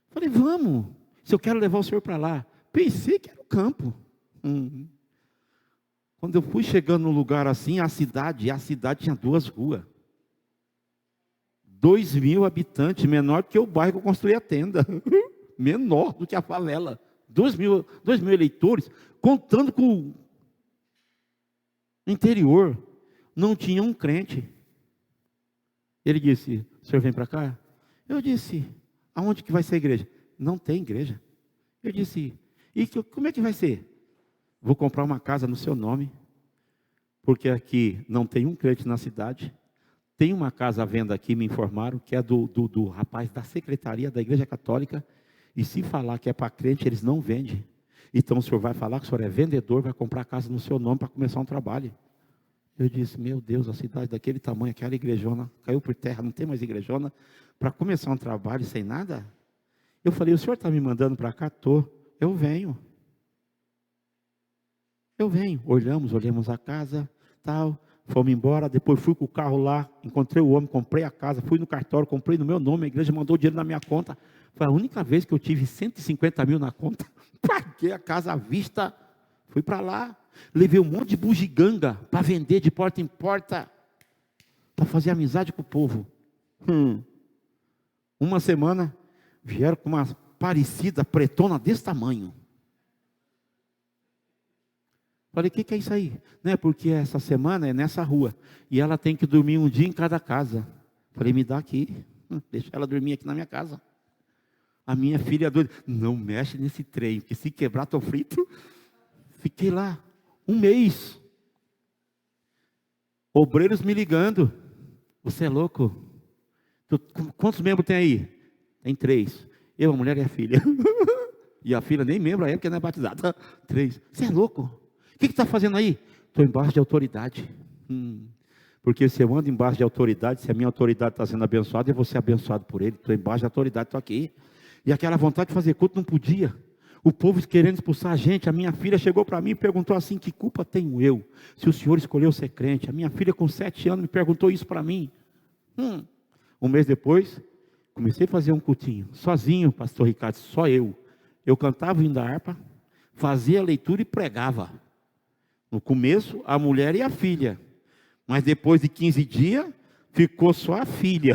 Falei, vamos. Se eu quero levar o senhor para lá. Pensei que era o campo. Quando eu fui chegando num lugar assim, a cidade tinha 2 ruas. 2.000 habitantes, menor que o bairro que eu construí a tenda. Menor do que a favela. 2.000 eleitores, contando com o interior. Não tinha um crente. Ele disse, o senhor vem para cá? Eu disse, aonde que vai ser a igreja? Não tem igreja. Eu disse, e como é que vai ser? Vou comprar uma casa no seu nome, porque aqui não tem um crente na cidade. Tem uma casa à venda aqui, me informaram, que é do rapaz da secretaria da Igreja Católica. E se falar que é para crente, eles não vendem. Então o senhor vai falar que o senhor é vendedor, vai comprar a casa no seu nome para começar um trabalho. Eu disse, meu Deus, a cidade daquele tamanho, aquela igrejona, caiu por terra, não tem mais igrejona, para começar um trabalho sem nada? Eu falei, o senhor está me mandando para cá? Estou. Eu venho. Olhamos a casa, tal, fomos embora, depois fui com o carro lá, encontrei o homem, comprei a casa, fui no cartório, comprei no meu nome, a igreja mandou o dinheiro na minha conta. Foi a única vez que eu tive 150 mil na conta. Paguei a casa à vista, fui para lá, levei um monte de bugiganga para vender de porta em porta, para fazer amizade com o povo. Uma semana, vieram com uma parecida pretona desse tamanho. Falei, o que é isso aí? Não é porque essa semana é nessa rua, e ela tem que dormir um dia em cada casa. Falei, me dá aqui, deixa ela dormir aqui na minha casa. A minha filha doida, não mexe nesse trem, porque se quebrar, estou frito. Fiquei lá, 1 mês. Obreiros me ligando. Você é louco? Quantos membros tem aí? Tem 3. Eu, a mulher e a filha. E a filha nem membro, porque não é batizada. 3. Você é louco? O que está fazendo aí? Estou embaixo de autoridade. Porque se eu ando embaixo de autoridade, se a minha autoridade está sendo abençoada, eu vou ser abençoado por ele. Estou embaixo de autoridade, estou aqui. E aquela vontade de fazer culto não podia. O povo querendo expulsar a gente. A minha filha chegou para mim e perguntou assim, que culpa tenho eu, se o senhor escolheu ser crente? A minha filha com 7 anos me perguntou isso para mim. 1 mês depois, comecei a fazer um cultinho, sozinho, pastor Ricardo, só eu. Eu cantava o hino da harpa, fazia a leitura e pregava. No começo, a mulher e a filha. Mas depois de 15 dias, ficou só a filha.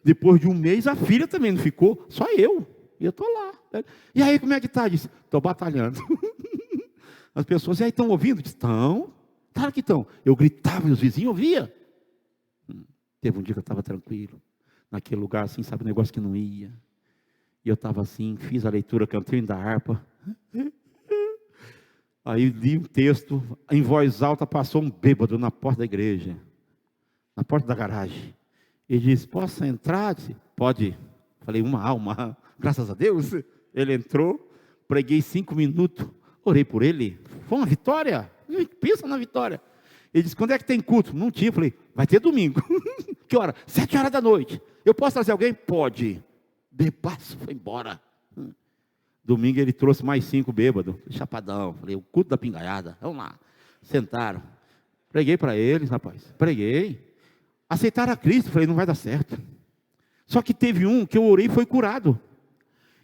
Depois de 1 mês, a filha também não ficou, só eu. E eu estou lá. E aí, como é que está? Disse, estou batalhando. As pessoas, e aí, estão ouvindo? Disse, estão. Claro que estão. Eu gritava e os vizinhos ouviam. Teve um dia que eu estava tranquilo. Naquele lugar assim, sabe, um negócio que não ia. E eu estava assim, fiz a leitura, cantei da harpa. Aí li um texto, em voz alta, passou um bêbado na porta da igreja, na porta da garagem. Ele disse, posso entrar? Eu disse, pode. Falei, uma alma, graças a Deus. Ele entrou, preguei 5 minutos, orei por ele. Foi uma vitória, pensa na vitória. Ele disse, quando é que tem culto? Não tinha. Falei, vai ter domingo. Que hora? 7 horas da noite. Eu posso trazer alguém? Pode. Bebaço, foi embora. Domingo ele trouxe mais 5 bêbados, chapadão. Falei, o culto da pingaiada, vamos lá. Sentaram. Preguei para eles, rapaz. Preguei. Aceitaram a Cristo. Falei, não vai dar certo. Só que teve um que eu orei e foi curado.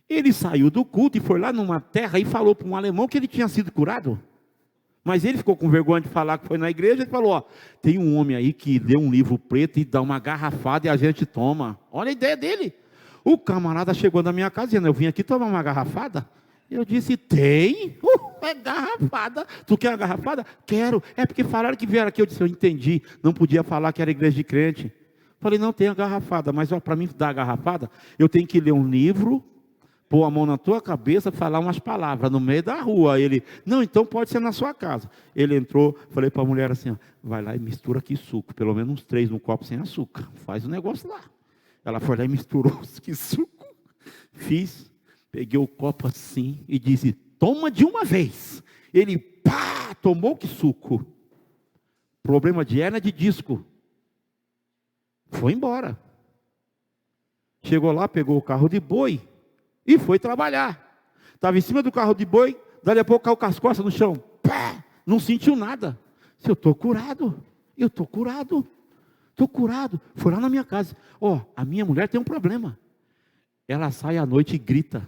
Ele saiu do culto e foi lá numa terra e falou para um alemão que ele tinha sido curado. Mas ele ficou com vergonha de falar que foi na igreja. Ele falou, ó, tem um homem aí que lê um livro preto e dá uma garrafada e a gente toma. Olha a ideia dele. O camarada chegou na minha casa dizendo, eu vim aqui tomar uma garrafada. Eu disse, tem? É garrafada. Tu quer uma garrafada? Quero. É porque falaram que vieram aqui. Eu disse, eu entendi. Não podia falar que era igreja de crente. Falei, não, tem a garrafada. Mas para mim dar a garrafada, eu tenho que ler um livro, pôr a mão na tua cabeça, falar umas palavras no meio da rua. Ele, não, então pode ser na sua casa. Ele entrou, falei para a mulher assim, ó, vai lá e mistura aqui suco. Pelo menos uns 3 no copo sem açúcar. Faz o negócio lá. Ela foi lá e misturou que suco. Fiz, peguei o copo assim e disse, toma de uma vez. Ele, pá, tomou que suco. Problema de hérnia de disco. Foi embora. Chegou lá, pegou o carro de boi e foi trabalhar. Estava em cima do carro de boi, dali a pouco caiu com as costas no chão. Pá, não sentiu nada. Eu estou curado. Eu estou curado. Estou curado. Foi lá na minha casa. Ó, a minha mulher tem um problema. Ela sai à noite e grita.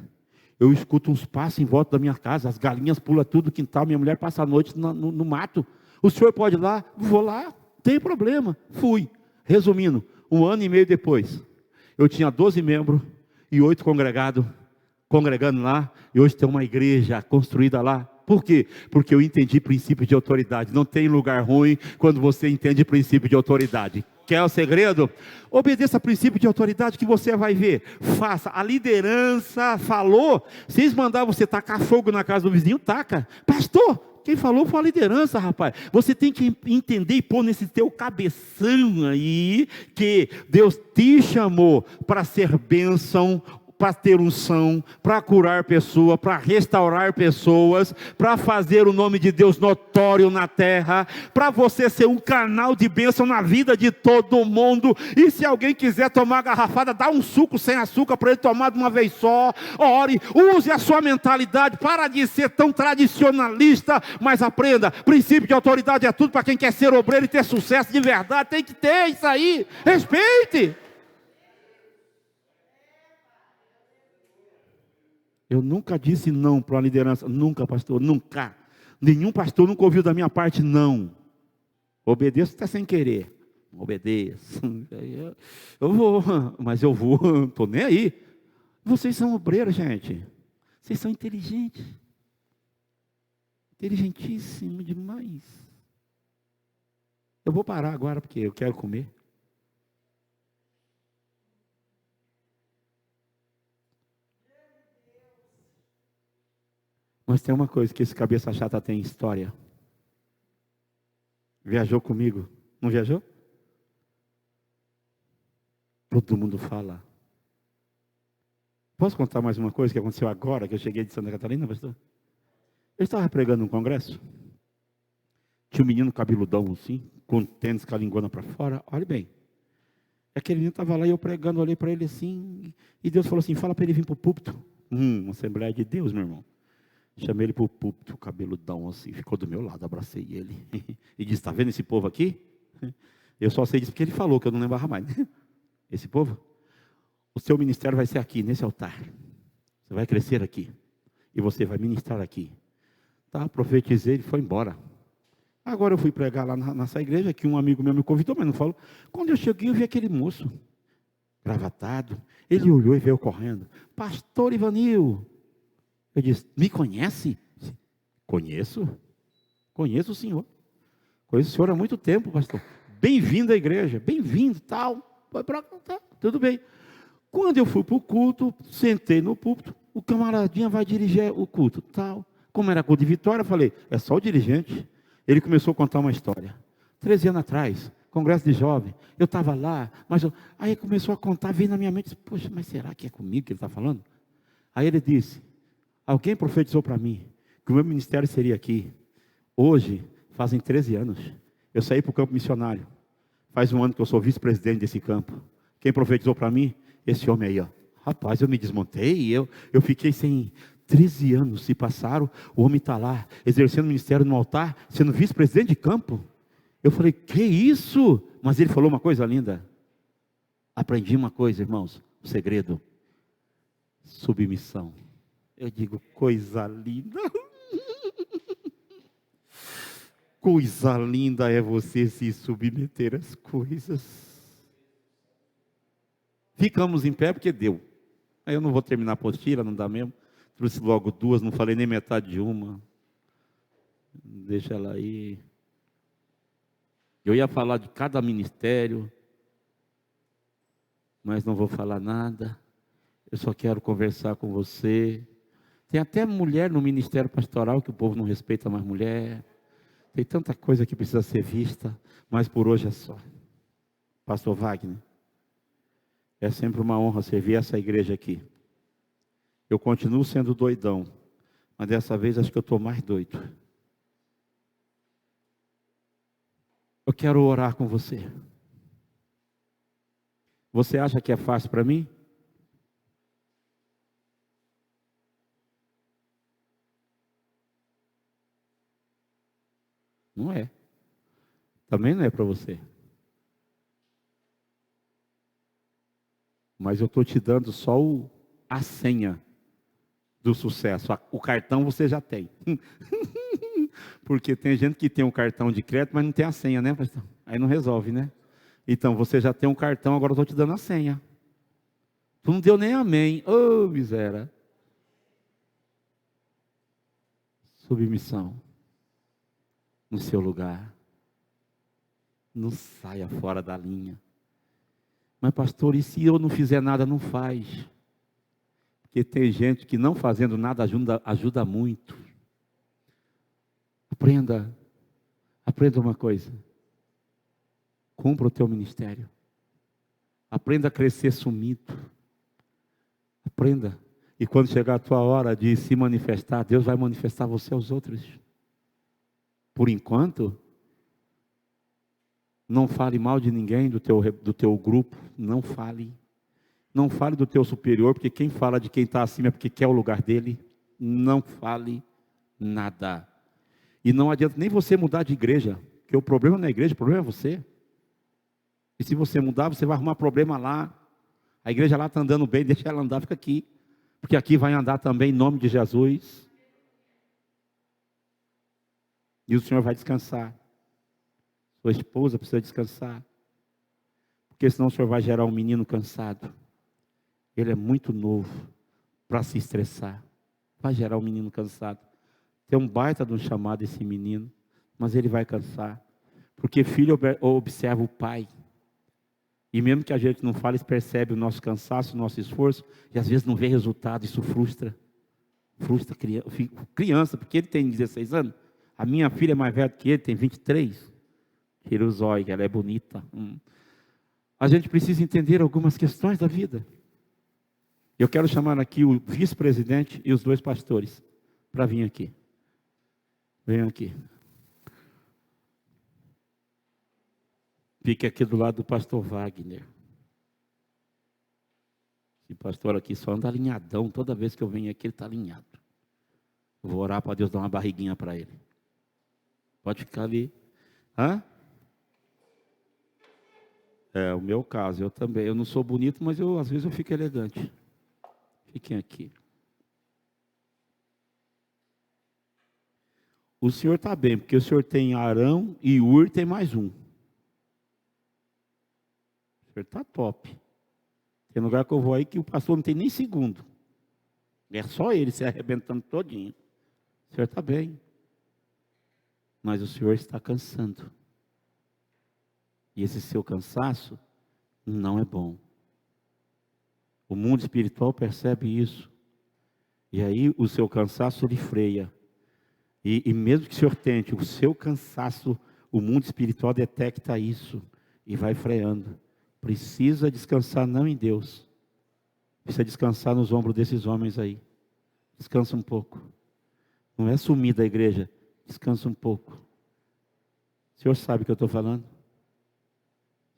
Eu escuto uns passos em volta da minha casa. As galinhas pulam tudo no quintal. Minha mulher passa a noite no mato. O senhor pode ir lá? Vou lá. Tem problema. Fui. Resumindo, 1 ano e meio depois, eu tinha 12 membros e 8 congregando lá. E hoje tem uma igreja construída lá. Por quê? Porque eu entendi princípio de autoridade. Não tem lugar ruim quando você entende princípio de autoridade. Quer o segredo? Obedeça a princípio de autoridade que você vai ver. Faça. A liderança falou. Vocês mandaram você tacar fogo na casa do vizinho? Taca. Pastor, quem falou foi a liderança, rapaz. Você tem que entender e pôr nesse teu cabeção aí que Deus te chamou para ser bênção, para ter unção, para curar pessoas, para restaurar pessoas, para fazer o nome de Deus notório na terra, para você ser um canal de bênção na vida de todo mundo. E se alguém quiser tomar garrafada, dá um suco sem açúcar para ele tomar de uma vez só. Ore, use a sua mentalidade, para de ser tão tradicionalista, mas aprenda, princípio de autoridade é tudo para quem quer ser obreiro e ter sucesso de verdade. Tem que ter isso aí, respeite. Eu nunca disse não para a liderança, nunca, pastor, nunca. Nenhum pastor nunca ouviu da minha parte não. Obedeço até sem querer. Obedeço. Eu vou, mas eu vou, não estou nem aí. Vocês são obreiros, gente. Vocês são inteligentes. Inteligentíssimo demais. Eu vou parar agora porque eu quero comer. Mas tem uma coisa que esse cabeça chata tem história. Viajou comigo? Não viajou? Todo mundo fala. Posso contar mais uma coisa que aconteceu agora, que eu cheguei de Santa Catarina, pastor? Eu estava pregando num congresso. Tinha um menino cabeludão assim, com tênis com a lingona para fora. Olha bem. Aquele menino estava lá e eu pregando, olhei para ele assim. E Deus falou assim, fala para ele vir para o púlpito. Assembleia de Deus, meu irmão. Chamei ele para o púlpito, cabeludão assim, ficou do meu lado, abracei ele. E disse, está vendo esse povo aqui? Eu só sei disso porque ele falou, que eu não lembrava mais. Esse povo, o seu ministério vai ser aqui, nesse altar. Você vai crescer aqui. E você vai ministrar aqui. Tá, profetizei, ele foi embora. Agora eu fui pregar lá nessa igreja, que um amigo meu me convidou, mas não falou. Quando eu cheguei, eu vi aquele moço, gravatado. Ele olhou e veio correndo. Pastor Ivanil. Eu disse, me conhece? Conheço. Conheço o senhor. Conheço o senhor há muito tempo, pastor. Bem-vindo à igreja. Bem-vindo, tal. Tá, tudo bem. Quando eu fui para o culto, sentei no púlpito, o camaradinha vai dirigir o culto, tal. Como era gol de vitória, eu falei, é só o dirigente. Ele começou a contar uma história. 13 anos atrás, congresso de jovem, eu estava lá, aí começou a contar, veio na minha mente, poxa, mas será que é comigo que ele está falando? Aí ele disse, alguém profetizou para mim, que o meu ministério seria aqui. Hoje, fazem 13 anos, eu saí para o campo missionário. Faz um ano que eu sou vice-presidente desse campo. Quem profetizou para mim? Esse homem aí, ó. Rapaz, eu me desmontei, eu fiquei sem 13 anos, se passaram, o homem está lá, exercendo o ministério no altar, sendo vice-presidente de campo. Eu falei, que isso? Mas ele falou uma coisa linda. Aprendi uma coisa, irmãos, o segredo. Submissão. Eu digo, coisa linda. Coisa linda é você se submeter às coisas. Ficamos em pé porque deu. Aí eu não vou terminar a apostila, não dá mesmo. Trouxe logo duas, não falei nem metade de uma. Deixa ela aí. Eu ia falar de cada ministério, mas não vou falar nada. Eu só quero conversar com você. Tem até mulher no ministério pastoral que o povo não respeita mais mulher. Tem tanta coisa que precisa ser vista, mas por hoje é só. Pastor Wagner, é sempre uma honra servir essa igreja aqui. Eu continuo sendo doidão, mas dessa vez acho que eu estou mais doido. Eu quero orar com você. Você acha que é fácil para mim? Não é. Também não é para você. Mas eu estou te dando só a senha do sucesso. O cartão você já tem. Porque tem gente que tem um cartão de crédito, mas não tem a senha, né, pastor? Aí não resolve, né? Então, você já tem um cartão, agora eu estou te dando a senha. Tu não deu nem amém. Ô, miséria. Submissão. No seu lugar. Não saia fora da linha. Mas, pastor, e se eu não fizer nada, não faz? Porque tem gente que não fazendo nada ajuda muito. Aprenda uma coisa. Cumpra o teu ministério. Aprenda a crescer sumido. Aprenda. E quando chegar a tua hora de se manifestar, Deus vai manifestar você aos outros. Por enquanto, não fale mal de ninguém do teu grupo. Não fale. Não fale do teu superior, porque quem fala de quem está acima é porque quer o lugar dele. Não fale nada. E não adianta nem você mudar de igreja, porque o problema não é a igreja, o problema é você. E se você mudar, você vai arrumar problema lá. A igreja lá está andando bem, deixa ela andar, fica aqui. Porque aqui vai andar também em nome de Jesus. E o Senhor vai descansar. Sua esposa precisa descansar. Porque senão o Senhor vai gerar um menino cansado. Ele é muito novo para se estressar. Vai gerar um menino cansado. Tem um baita de um chamado esse menino, mas ele vai cansar. Porque filho observa o pai. E mesmo que a gente não fale, percebe o nosso cansaço, o nosso esforço, e às vezes não vê resultado, isso frustra. Frustra criança, porque ele tem 16 anos. A minha filha é mais velha que ele, tem 23. Tira o zóio, ela é bonita. A gente precisa entender algumas questões da vida. Eu quero chamar aqui o vice-presidente e os dois pastores para vir aqui. Venham aqui. Fique aqui do lado do pastor Wagner. Esse pastor aqui só anda alinhadão. Toda vez que eu venho aqui, ele está alinhado. Vou orar para Deus dar uma barriguinha para ele. Pode ficar ali. Hã? É o meu caso, eu também. Eu não sou bonito, mas às vezes eu fico elegante. Fiquem aqui. O senhor está bem, porque o senhor tem Arão e Ur tem mais um. O senhor está top. Tem lugar que eu vou aí que o pastor não tem nem segundo. É só ele se arrebentando todinho. O senhor está bem. Mas o senhor está cansando. E esse seu cansaço não é bom. O mundo espiritual percebe isso. E aí o seu cansaço lhe freia. E mesmo que o senhor tente, o seu cansaço, o mundo espiritual detecta isso e vai freando. Precisa descansar não em Deus, precisa descansar nos ombros desses homens aí. Descansa um pouco. Não é sumir da igreja, descansa um pouco. O senhor sabe o que eu estou falando?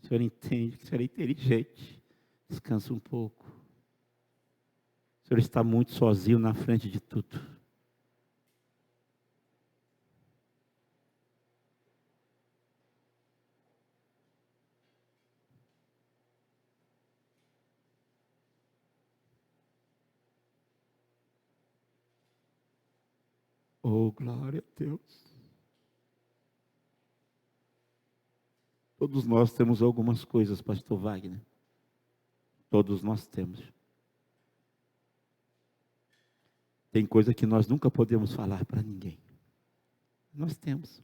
O senhor entende, o senhor é inteligente. Descansa um pouco. O senhor está muito sozinho na frente de tudo. Oh, glória a Deus. Todos nós temos algumas coisas, pastor Wagner. Todos nós temos. Tem coisa que nós nunca podemos falar para ninguém. Nós temos.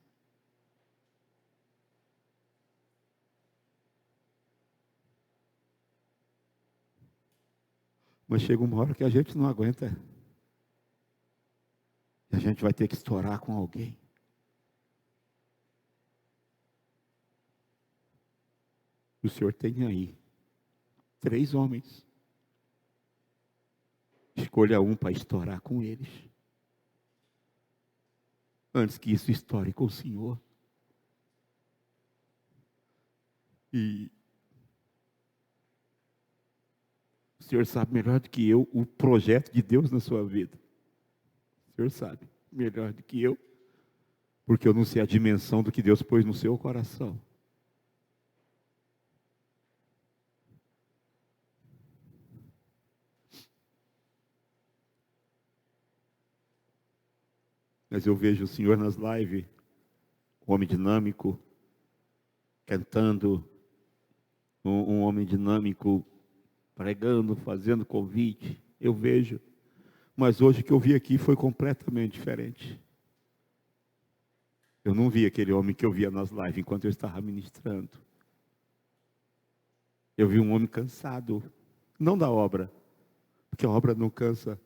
Mas chega uma hora que a gente não aguenta. E a gente vai ter que estourar com alguém. O senhor tem aí 3 homens. Escolha um para estourar com eles. Antes que isso estoure com o senhor. E o senhor sabe melhor do que eu o projeto de Deus na sua vida. O senhor sabe melhor do que eu. Porque eu não sei a dimensão do que Deus pôs no seu coração. Mas eu vejo o senhor nas lives, um homem dinâmico, cantando, um homem dinâmico, pregando, fazendo convite. Eu vejo. Mas hoje o que eu vi aqui foi completamente diferente. Eu não vi aquele homem que eu via nas lives enquanto eu estava ministrando. Eu vi um homem cansado, não da obra, porque a obra não cansa.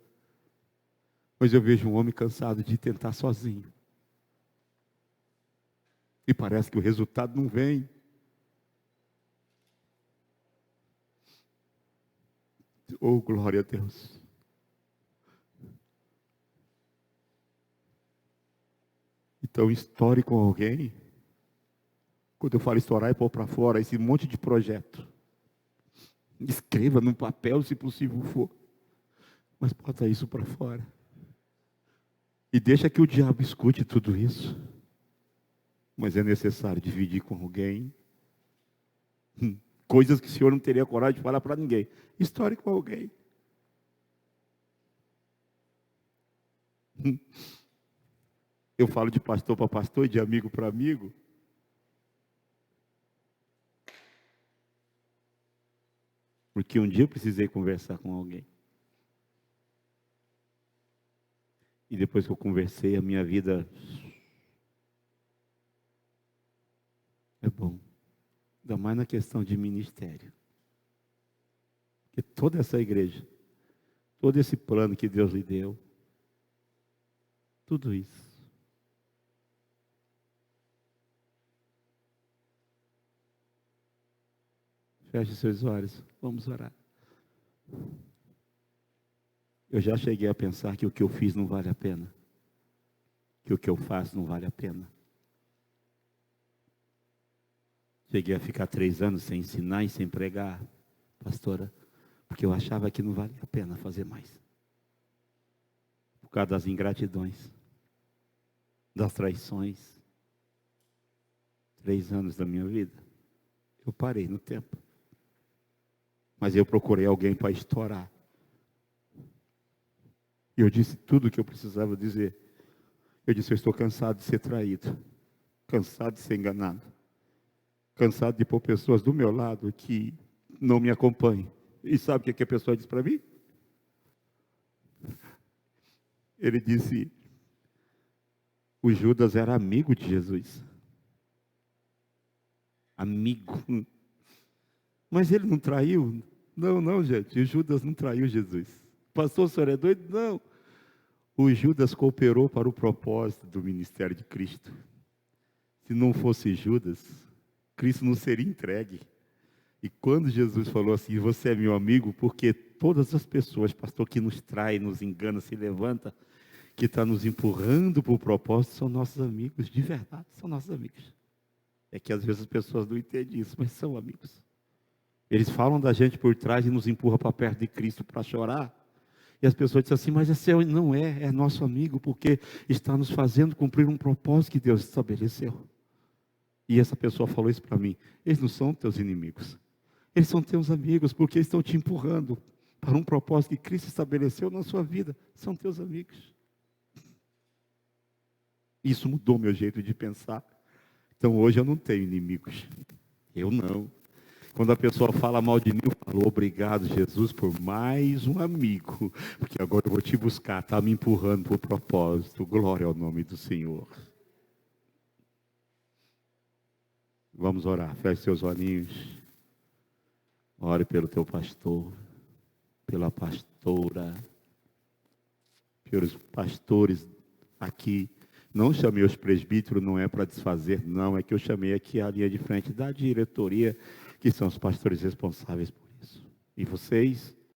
Mas eu vejo um homem cansado de tentar sozinho. E parece que o resultado não vem. Oh, glória a Deus. Então, estoure com alguém. Quando eu falo estourar, é pôr para fora esse monte de projeto. Escreva num papel, se possível for. Mas bota isso para fora. E deixa que o diabo escute tudo isso. Mas é necessário dividir com alguém. Coisas que o senhor não teria coragem de falar para ninguém. Estoure com alguém. Eu falo de pastor para pastor e de amigo para amigo. Porque um dia eu precisei conversar com alguém. E depois que eu conversei, a minha vida é bom. Ainda mais na questão de ministério. Porque toda essa igreja, todo esse plano que Deus lhe deu, tudo isso. Feche seus olhos, vamos orar. Eu já cheguei a pensar que o que eu fiz não vale a pena. Que o que eu faço não vale a pena. Cheguei a ficar 3 anos sem ensinar e sem pregar, pastora, porque eu achava que não valia a pena fazer mais. Por causa das ingratidões, das traições. 3 anos da minha vida, eu parei no tempo. Mas eu procurei alguém para estourar. E eu disse tudo o que eu precisava dizer. Eu disse, eu estou cansado de ser traído. Cansado de ser enganado. Cansado de pôr pessoas do meu lado que não me acompanhem. E sabe o que a pessoa disse para mim? Ele disse, o Judas era amigo de Jesus. Amigo. Mas ele não traiu? Não, gente. O Judas não traiu Jesus. Pastor, o senhor é doido? Não. O Judas cooperou para o propósito do ministério de Cristo. Se não fosse Judas, Cristo não seria entregue. E quando Jesus falou assim, você é meu amigo, porque todas as pessoas, pastor, que nos trai, nos engana, se levanta, que está nos empurrando para o propósito, são nossos amigos, de verdade, são nossos amigos. É que às vezes as pessoas não entendem isso, mas são amigos. Eles falam da gente por trás e nos empurram para perto de Cristo para chorar. E as pessoas dizem assim, mas esse não é nosso amigo, porque está nos fazendo cumprir um propósito que Deus estabeleceu. E essa pessoa falou isso para mim, eles não são teus inimigos. Eles são teus amigos, porque eles estão te empurrando para um propósito que Cristo estabeleceu na sua vida. São teus amigos. Isso mudou meu jeito de pensar. Então hoje eu não tenho inimigos. Eu não. Quando a pessoa fala mal de mim, eu falo, obrigado, Jesus, por mais um amigo. Porque agora eu vou te buscar, está me empurrando para o propósito. Glória ao nome do Senhor. Vamos orar. Feche seus olhinhos. Ore pelo teu pastor, pela pastora, pelos pastores aqui. Não chamei os presbíteros, não é para desfazer, não. É que eu chamei aqui a linha de frente da diretoria, que são os pastores responsáveis por isso. E vocês